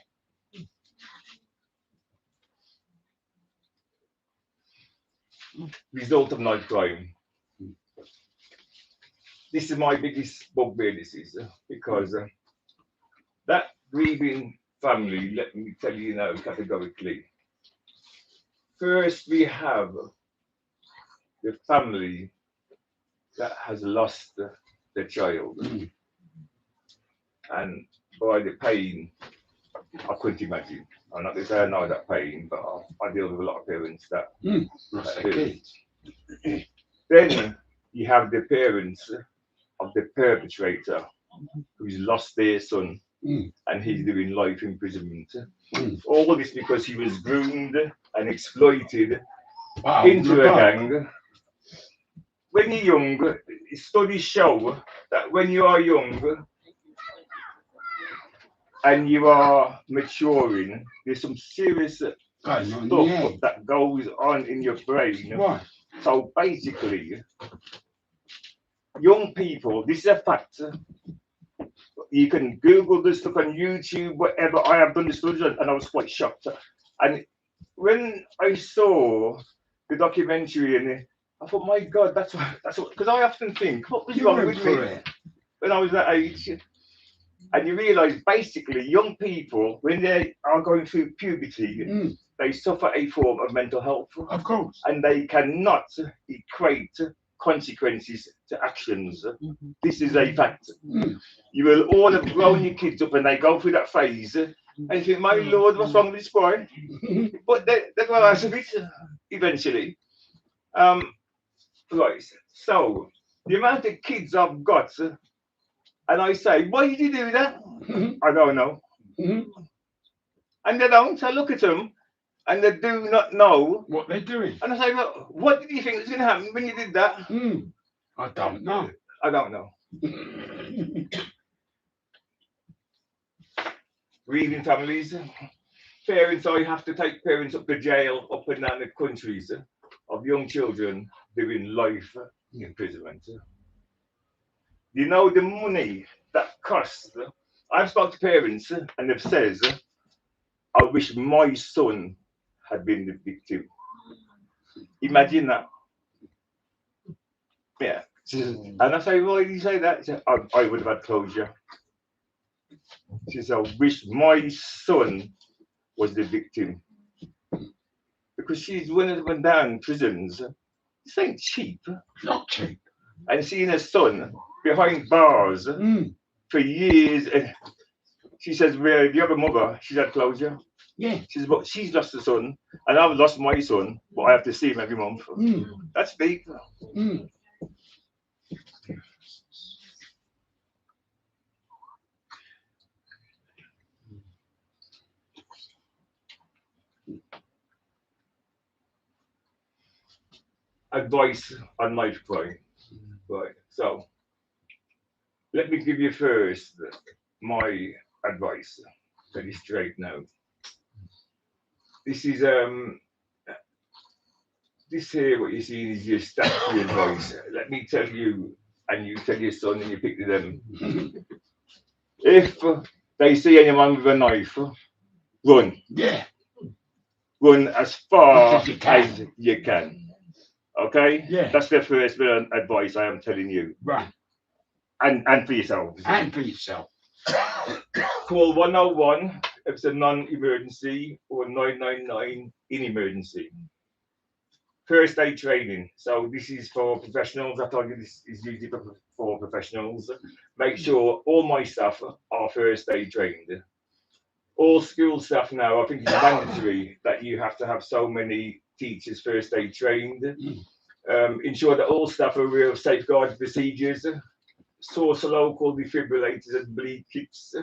result of knife crime. This is my biggest bugbear, this is, because that grieving family, let me tell you now categorically. First, we have the family that has lost their child. And by the pain, I couldn't imagine. I'm not going to say I know that pain, but I deal with a lot of parents that do. Then you have the parents of the perpetrator who's lost their son and he's doing life imprisonment. All this because he was groomed and exploited into a gang. When you're young, studies show that when you are young and you are maturing, there's some serious stuff that goes on in your brain. Right. So basically, young people, this is a fact. You can Google this stuff on YouTube, whatever. I have done this study and I was quite shocked. And when I saw the documentary and I thought, my God, that's what, because I often think, what was wrong with me when I was that age? And you realise basically young people, when they are going through puberty, they suffer a form of mental health. Of course. And they cannot equate consequences to actions. This is a fact. You will all have grown your kids up and they go through that phase and you think, my Lord, what's wrong with this boy? But they're going to answer it eventually. Right, so the amount of kids I've got, and I say, why did you do that? I don't know. And they don't. I look at them and they do not know what they're doing. And I say, well, what did you think was going to happen when you did that? I don't know. I don't know. Grieving families. Parents, I have to take parents up to jail up and down the countries of young children doing life imprisonment. You know the money that costs. I've spoken to parents and they've said, I wish my son had been the victim. Imagine that. Yeah. And I say, why did you say that? Said, I would have had closure. She said, I wish my son was the victim. Because she's one of them went down prisons. This ain't cheap. Not cheap. And seeing her son behind bars for years. And she says, well, the other mother, she's had closure. Yeah. She says, but she's lost a son, and I've lost my son, but I have to see him every month. That's big. Advice on knife crime. Right. So let me give you first my advice. Very straight now. This is this here what you see is your statutory advice. Let me tell you, and you tell your son, and you pick to them. If they see anyone with a knife, run. Yeah. Run as far As as you you can. Okay? Yeah. That's the first bit of advice I am telling you. Right. And for yourselves. And for yourself. Call 101 if it's a non-emergency or 999 in emergency. First aid training. So this is for professionals. I told you this is usually for professionals. Make sure all my staff are first aid trained. All school staff now, I think it's mandatory that you have to have so many teachers first aid trained. Ensure that all staff are aware of safeguard procedures. Source local defibrillators and bleed kits.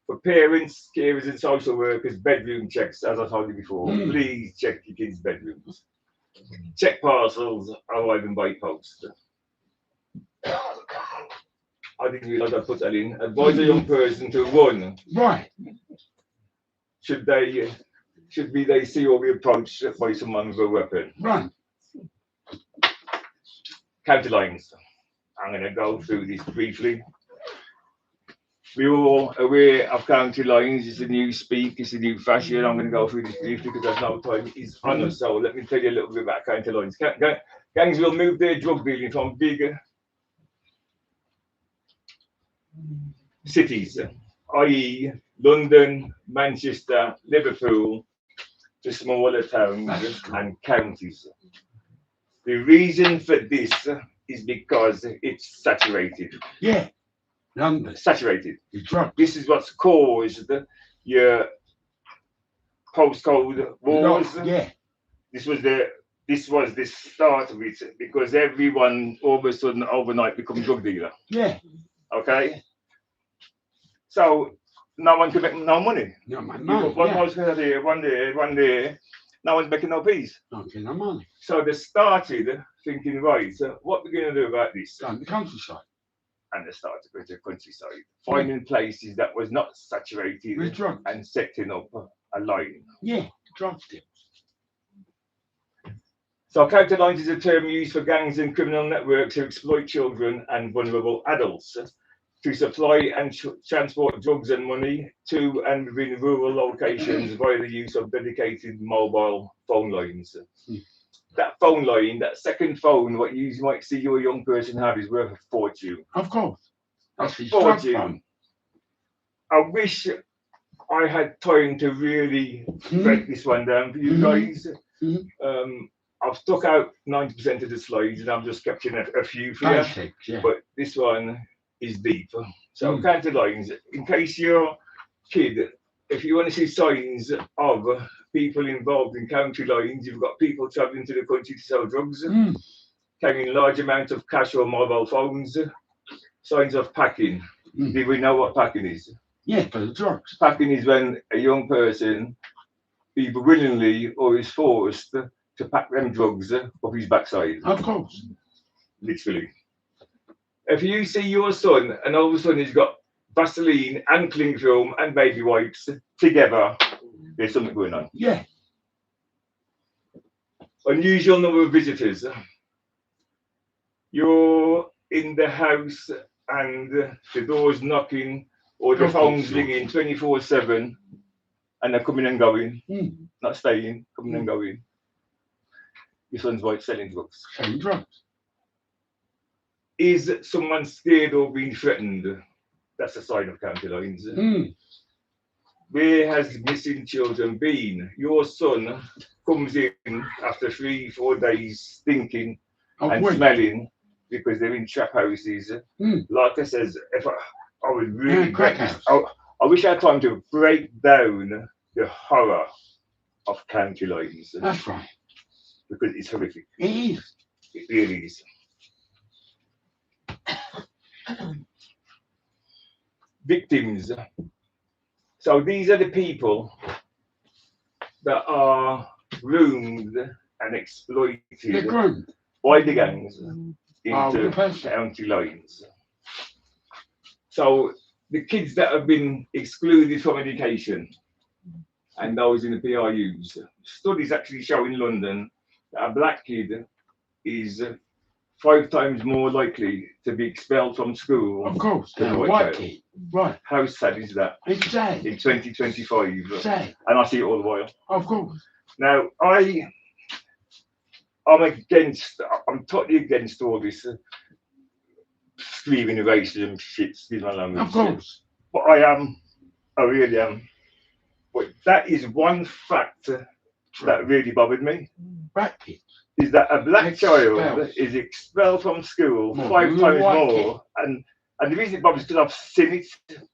For parents, carers and social workers, bedroom checks, as I told you before. Please check your kids' bedrooms. Check parcels arriving by post. I didn't realise I put that in. Advise a young person to run. Right. Should they see or be approached by someone with a weapon. Run. Counter lines. I'm going to go through this briefly. We're all aware of county lines. It's a new speak, it's a new fashion. I'm going to go through this briefly because there's no time. It's on us. So let me tell you a little bit about county lines. Gangs will move their drug dealing from bigger cities, i.e., London, Manchester, Liverpool, to smaller towns and counties. The reason for this is because it's saturated. Yeah. London. Saturated. You drunk. This is what's caused your postcode wars. Yeah. This was the start of it because everyone all of a sudden overnight becomes drug dealer. Yeah. Okay. So no one can make no money. No, man. You No. put one Yeah. postcode here, one there. No one's making no peace. Not getting no money. So they started thinking, right, what we're going to do about this? Down the countryside. And they started to go to the countryside, finding places that was not saturated We're drunk. and setting up a line. Yeah. Drug deals. So counter lines is a term used for gangs and criminal networks who exploit children and vulnerable adults to supply and transport drugs and money to and within rural locations via the use of dedicated mobile phone lines. That phone line, that second phone, what you might see your young person have is worth a fortune. Of course. That's A his drug fortune. phone. I wish I had time to really break this one down for you guys. I've stuck out 90% of the slides and I've just kept in a few for you. Basics, yeah. But this one is deep. So counter lines, in case your kid, if you want to see signs of people involved in county lines, you've got people travelling to the country to sell drugs, carrying large amounts of cash or mobile phones, signs of packing. Do we know what packing is? Yeah, for the drugs. Packing is when a young person, either willingly or is forced to pack them drugs up his backside. Of course. Literally. If you see your son and all of a sudden he's got Vaseline and cling film and baby wipes together, there's something going on. Yeah. Unusual number of visitors. You're in the house and the door's knocking or the phone's ringing 24/7 and they're coming and going, not staying, coming and going. Your son's wife selling drugs. Selling drugs. Is someone scared or being threatened? That's a sign of county lines. Where has missing children been? Your son comes in after 3-4 days stinking and smelling because they're in trap houses. Like I says, if I would really I wish I had time to break down the horror of county lines. That's right. Because it's horrific. It is. It really is. Victims. So these are the people that are groomed and exploited by the gangs into county lines. So the kids that have been excluded from education and those in the PRUs, studies actually show in London that a black kid is 5 times more likely to be expelled from school. Of course, than a a white child. kid. Right. How sad is that? It's sad. In 2025. Sad. And I see it all the while. Of course. Now, I'm totally against all this screaming racism shit, excuse my language. Of course. But I really am. But that is one fact that really bothered me. Black kids. Is that a black child is expelled from school 5 times more. And the reason it bothers is because I've seen it,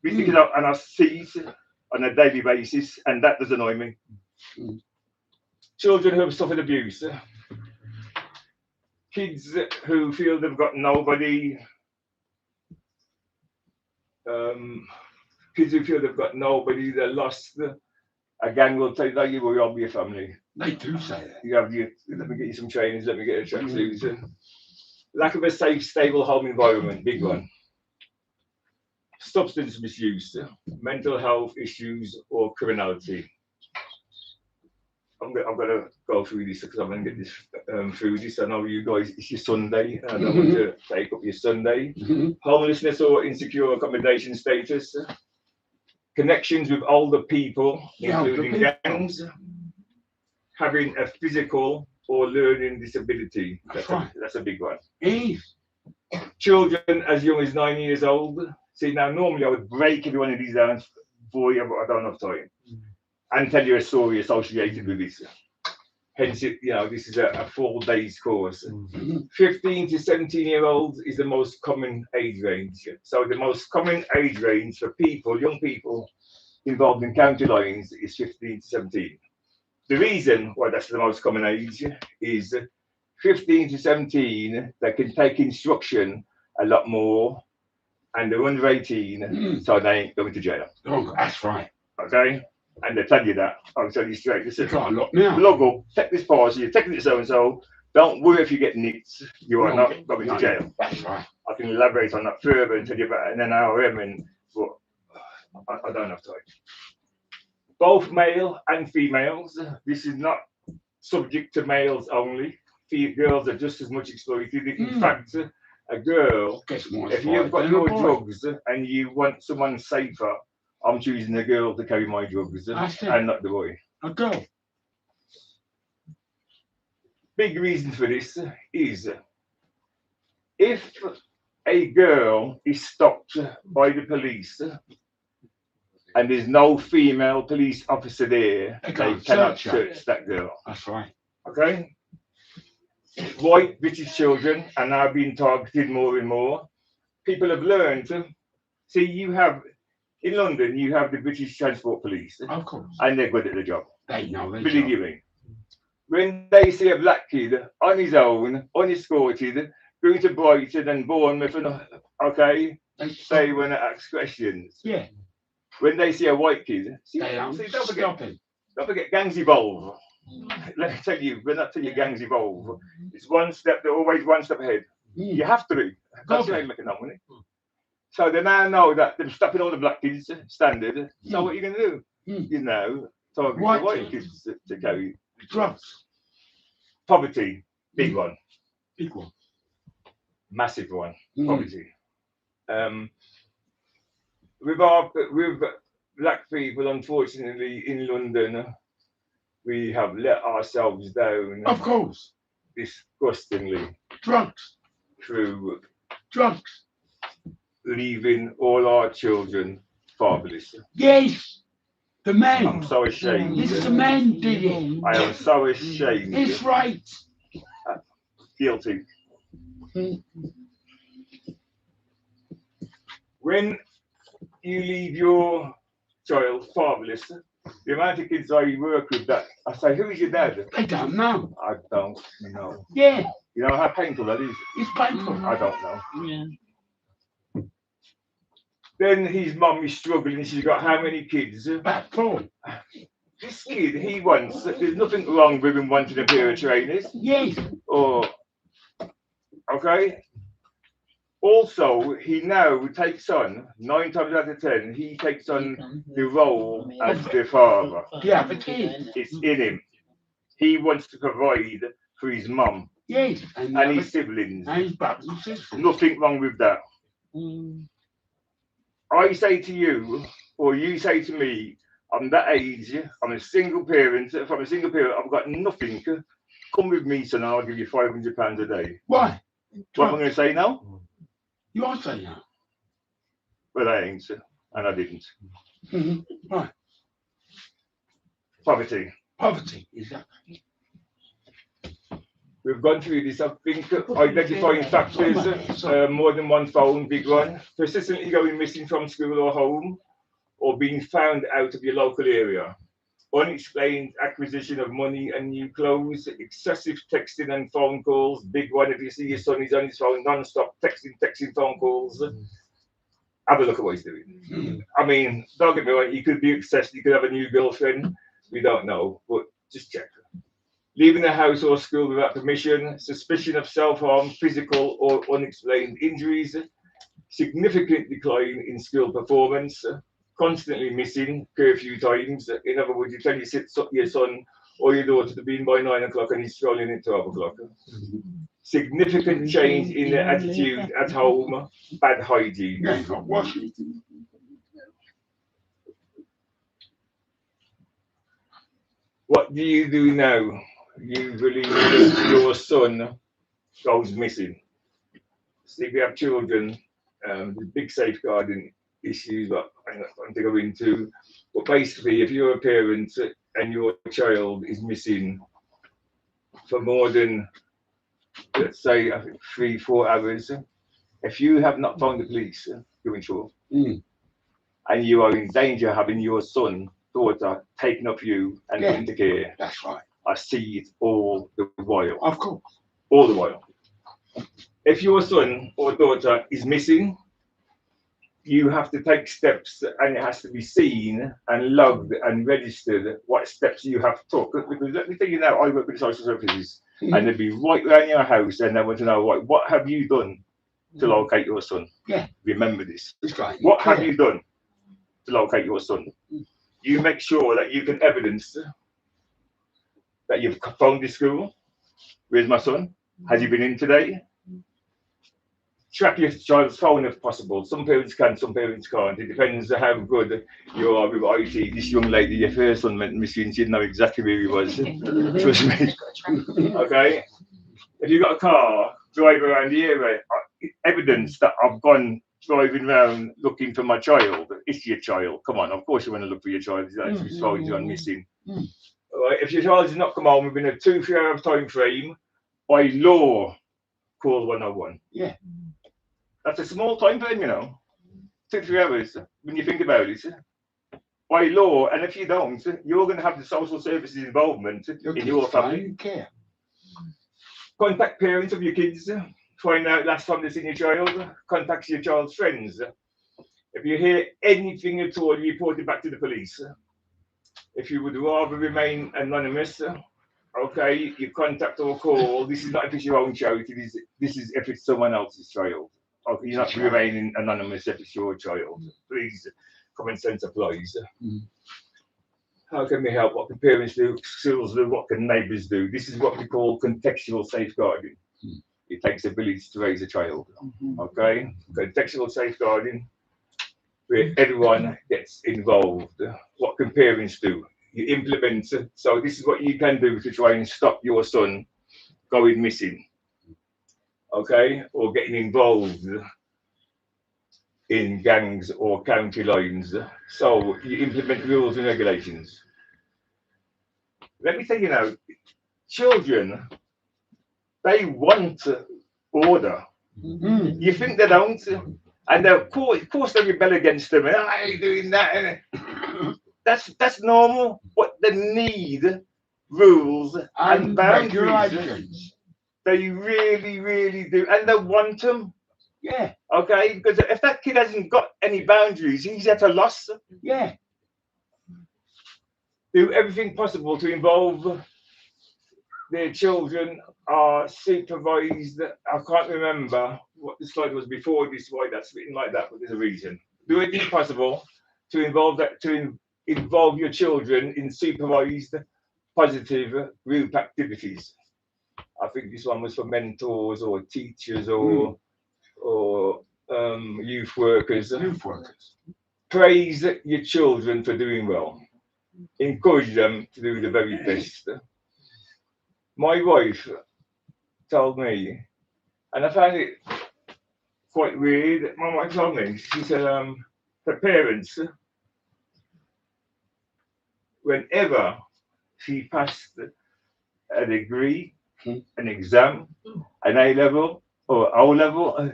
and I see it on a daily basis, and that does annoy me. Children who have suffered abuse, kids who feel they've got nobody, they're lost. A gang will take that, you will rob your family. They do say that. Let me get you some trainers, let me get a tracksuit. Lack of a safe, stable home environment, big one. Substance misuse, mental health issues or criminality. I'm gonna go through this because I'm gonna get this through this. I know you guys, it's your Sunday, and I don't want to take up your Sunday. Homelessness or insecure accommodation status, connections with older people, Yeah, older including people. gangs, having a physical or learning disability. That's right. That's a big one. Eve. Children as young as 9 years old. See, now normally I would break every one of these down for you, but I don't have time. And tell you a story associated with this. Hence, this is a 4 days course. 15 to 17-year-olds is the most common age range. So the most common age range for people, young people involved in county lines, is 15 to 17. The reason why that's the most common age is 15 to 17, they can take instruction a lot more, and they're under 18, so they ain't going to jail. Oh, that's right. Okay? And they tell you that. I'll tell you straight. It's Listen, got a lot now. log up, take this pass, you're taking it so and so. Don't worry if you get nicked, you are not going to jail. That's right. I can elaborate on that further and tell you about an NRM, but I don't have time. Both male and females, this is not subject to males only. Girls are just as much exploited. In fact, a girl, Gets more if you've got than your a boy. drugs and you want someone safer, I'm choosing the girl to carry my drugs That's it. and not the boy. A girl. Big reason for this is if a girl is stopped by the police and there's no female police officer there, They they can't cannot search her. search that girl. That's right. Okay? White British children are now being targeted more and more. People have learned. See, you have in London, you have the British Transport Police, Of course. and they're good at the job. They know they Believe you me. When they see a black kid on his own, unescorted, going to Brighton and Bournemouth, and okay, they want to ask questions. Yeah. When they see a white kid, They don't don't stop it. forget gangs evolve. Let me tell you, when I tell you gangs evolve, it's one step, they're always one step ahead. You have to be. That's the way making no money. So they now know that they're stopping all the black kids standard. So what are you going to do? You know, target the white kids to carry Drugs. Poverty, big one, Big one. massive one. Mm. Poverty. With black people, unfortunately, in London, we have let ourselves down Of course. disgustingly Drugs. through Drugs. leaving all our children fatherless. Yes. The I'm man. so ashamed. It's the man did it. I am so ashamed. It's right. Guilty. When you leave your child fatherless, the amount of kids I work with that, I say, who is your dad? They don't know. I don't know. Yeah. You know how painful that is? It's painful. I don't know. Yeah. Then his mum is struggling. She's got how many kids? About 4. This kid, he wants, there's nothing wrong with him wanting a pair of trainers. Yes. Or, okay? Also, he now takes on, 9 times out of 10, he takes on the role as the father. Yeah, the kid. It's in him. He wants to provide for his mum Yes. and his siblings. And his brothers and sisters. Nothing wrong with that. I say to you, or you say to me, I'm that age, I'm a single parent. If I'm a single parent, I've got nothing. Come with me, son, and I'll give you £500 a day. Why? What am I going to say now? You are saying that. But I ain't, and I didn't. Right. Poverty. Poverty. Exactly. We've gone through this, I think, identifying factors, more than one phone, big one. Persistently going missing from school or home, or being found out of your local area. Unexplained acquisition of money and new clothes, excessive texting and phone calls, big one. If you see your son is on his phone non-stop, texting, phone calls, have a look at what he's doing. I mean, don't get me wrong, he could be obsessed, he could have a new girlfriend, we don't know, but just check. Leaving the house or school without permission, suspicion of self-harm, physical or unexplained injuries, significant decline in school performance, constantly missing curfew times. In other words, you tell your son or your daughter to be in by 9 o'clock and he's strolling at 12 o'clock. Significant change in the attitude at home, bad hygiene. Yeah, you've got washing. What do you do now? Usually your son goes missing. So if you have children, the big safeguarding issues that I'm not going to go into. But basically, if you're a parent and your child is missing for more than, let's say, I think 3-4 hours, if you have not phoned the police, you're in trouble. And you are in danger of having your son, daughter taken off you and put into care. That's right. I see it all the while. Of course. All the while. If your son or daughter is missing, you have to take steps, and it has to be seen and logged and registered what steps you have took. Because let me tell you now, I work with the social services, and they'll be right around your house, and they want to know what have you done to locate your son. Yeah. Remember this. That's right. What have you done to locate your son? You make sure that you can evidence that you've phoned the school. Where's my son? Has he been in today? Track your child's phone if possible. Some parents can, some parents can't. It depends on how good you are with IT. This young lady, your first son went missing, she didn't know exactly where he was. Trust me. Okay? If you've got a car, drive around the area. Evidence that I've gone driving around looking for my child. It's your child. Come on, of course you want to look for your child. That's who's told you gone missing. All right? If your child has not come home within a 2-3 hour time frame, by law, call 101. Yeah. That's a small time frame, you know. 2-3 hours when you think about it. By law, and if you don't, you're going to have the social services involvement in your family. Care. Contact parents of your kids. Find out last time they've seen your child. Contact your child's friends. If you hear anything at all, report it back to the police. If you would rather remain anonymous, okay, you contact or call. This is not if it's your own child. This is if it's someone else's child. Okay, you're not remaining anonymous if it's your child. Please, common sense applies. How can we help? What can parents do? Schools do? What can neighbours do? This is what we call contextual safeguarding. It takes a village to raise a child. Okay, contextual safeguarding, where everyone gets involved. What can parents do? You implement. So this is what you can do to try and stop your son going missing. Okay, or getting involved in gangs or county lines. So you implement rules and regulations. Let me tell you now, children, they want order. You think they don't? And of course they rebel against them. I ain't doing that. That's normal. But they need rules and boundaries. They really, really do. And they want them. Yeah. Okay? Because if that kid hasn't got any boundaries, he's at a loss. Yeah. Do everything possible to involve their children are supervised. I can't remember what the slide was before this, why that's written like that, but there's a reason. Do everything possible to involve your children in supervised positive group activities. I think this one was for mentors or teachers or youth workers. Youth workers. Praise your children for doing well. Encourage them to do the very best. My wife told me, and I found it quite weird. My wife told me, she said, her parents, whenever she passed a degree, an exam, an A level or O level,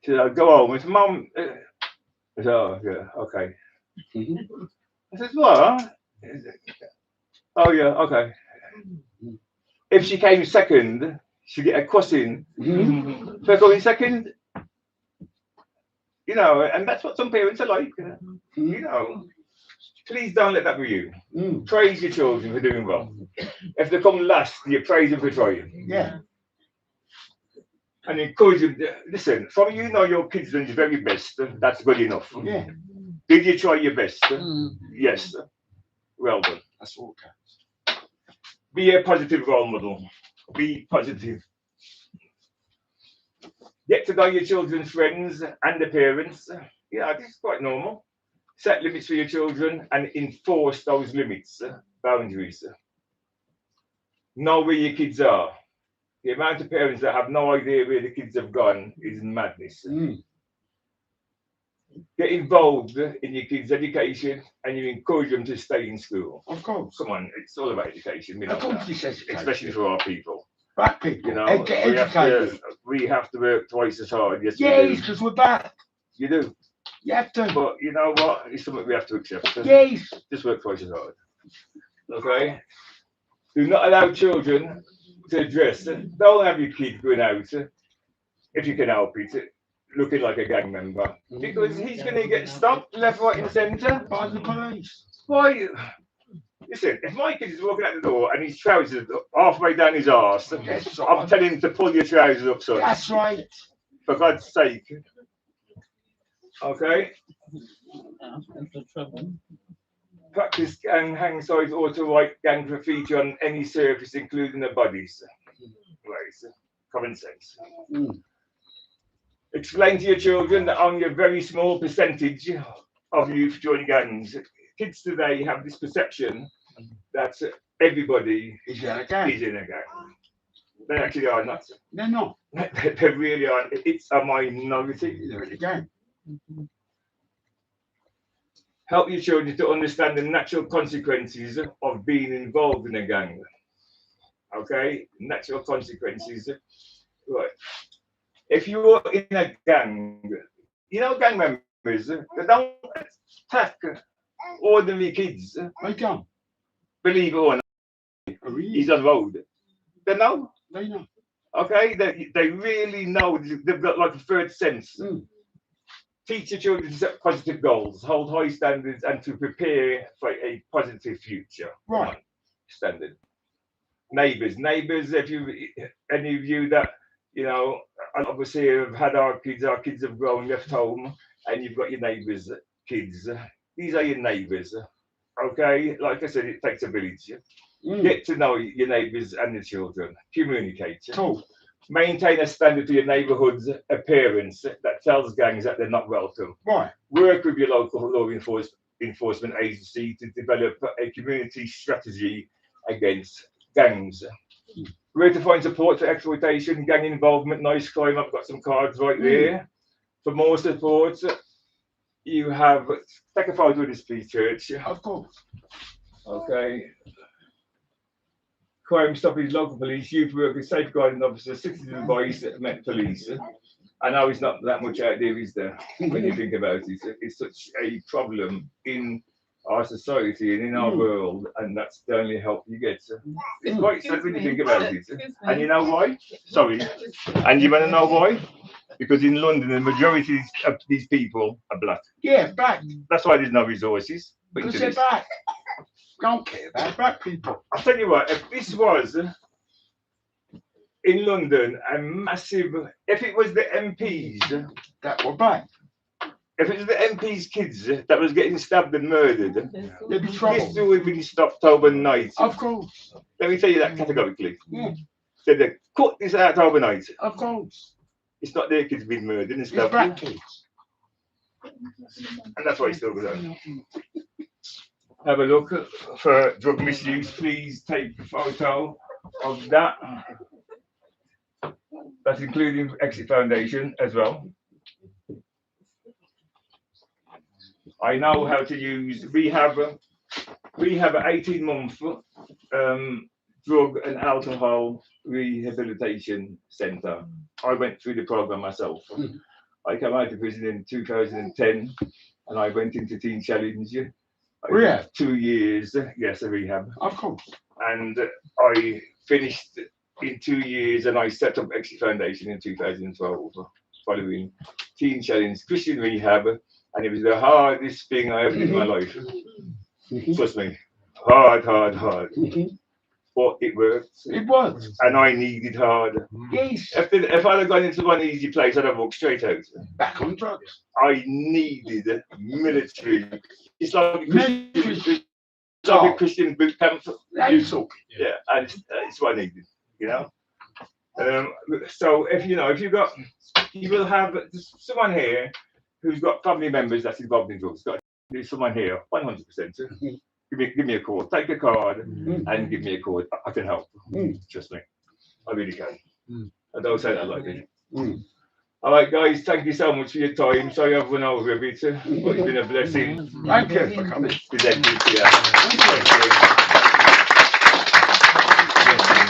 she said, I'd go home with Mum. I said, oh, yeah, okay. I said, what? Oh, yeah, okay. If she came second, she'd get a cussing for going second. You know, and that's what some parents are like. You know, please don't let that be you. Praise your children for doing well. If they come last, you praise them for trying. Yeah. And encourage them. Listen, from you know your kids doing your very best. That's good enough. Yeah. Did you try your best? Yes. Well done. That's all counts. Be a positive role model. Be positive. Get to know your children's friends and their parents. Yeah, this is quite normal. Set limits for your children and enforce those limits, boundaries. Know where your kids are. The amount of parents that have no idea where the kids have gone is madness. Get involved in your kids' education and you encourage them to stay in school. Of course. Come on, it's all about education. We know Of course, that. it's education. Especially for our people. Black people. You know, Get we educated. have to work twice as hard. Yes, Yes, we do. because we're black. You do. You have to. But you know what? It's something we have to accept. Yes. Just work twice as hard. Okay? Do not allow children to dress. Don't have your kid going out, if you can help it, looking like a gang member. Because he's going to get stopped left, right, and centre. By the police. Why? Listen, if my kid is walking out the door and his trousers are halfway down his arse, I'm telling him to pull your trousers up, son. That's right. For God's sake. Okay? That's the trouble. Practice gang hang signs or to write gang graffiti on any surface, including the bodies. Right. Common sense. Explain to your children that only a very small percentage of youth join gangs. Kids today have this perception that everybody Is that a gang? is in a gang. They actually are not. They're not. They really are. It's a minority. They're in a gang. Help your children to understand the natural consequences of being involved in a gang. Okay? Natural consequences. Right. If you're in a gang, you know, gang members, they don't attack ordinary kids. They don't. Believe it or not, Really? he's on road. They know. They know. Okay? They really know. They've got like a third sense. Teach your children to set positive goals, hold high standards, and to prepare for a positive future. Right. Standard. Neighbours, if you, any of you that, you know, obviously have had our kids have grown, left home, and you've got your neighbours' kids. These are your neighbours. Okay? Like I said, it takes a village. Get to know your neighbours and the children. Communicate. Cool. Maintain a standard for your neighbourhood's appearance that tells gangs that they're not welcome. Right. Work with your local law enforcement agency to develop a community strategy against gangs. Where to find support for exploitation, gang involvement, nice crime. I've got some cards right there. For more support, you have, take a photo of this, please, Church. Of course. Okay. Crime Stoppers, local police, youth workers, safeguarding officers, citizen advice, Met Police. I know it's not that much out there, is there, when you think about it? It's such a problem in our society and in our world, and that's the only help you get. It's quite sad when you think about it. And you know why? Sorry. And you want to know why? Because in London, the majority of these people are black. Yeah, black. That's why there's no resources. Because they're black. Don't care about black people. I'll tell you what, if this was in London, a massive, if it was the MPs, That were black. if it was the MPs' kids that was getting stabbed and murdered, There'd be this trouble. would be stopped overnight. Of course. Let me tell you that categorically. Yeah. So they cut this out overnight. Of course. It's not their kids being murdered and It's stabbed. black kids. And that's why it's still going on. Have a look for drug misuse. Please take a photo of that. That's including Exit Foundation as well. I know how to use rehab. We have an 18-month drug and alcohol rehabilitation centre. I went through the program myself. I came out of prison in 2010 and I went into Teen Challenge. Rehab? 2 years, yes, a rehab. Of course. And I finished in 2 years and I set up Exit Foundation in 2012 following Teen Challenge Christian Rehab, and it was the hardest thing I ever did in my life. Trust me, hard. But it worked. It was. And I needed hard. Yes. If I'd have gone into one easy place, I'd have walked straight out. Back on drugs. I needed military. It's like Military. like a Christian boot camp. You talk. Yeah, and it's what I needed, you know. So if you got, you will have someone here who's got family members that's involved in drugs. There's someone here, 100%. Give me a call. Take a card and give me a call. I can help. Trust me, I really can. I don't say that lightly. All right, guys, thank you so much for your time. Sorry I've run over a bit, but it's been a blessing. Thank you for coming. Presented, yeah.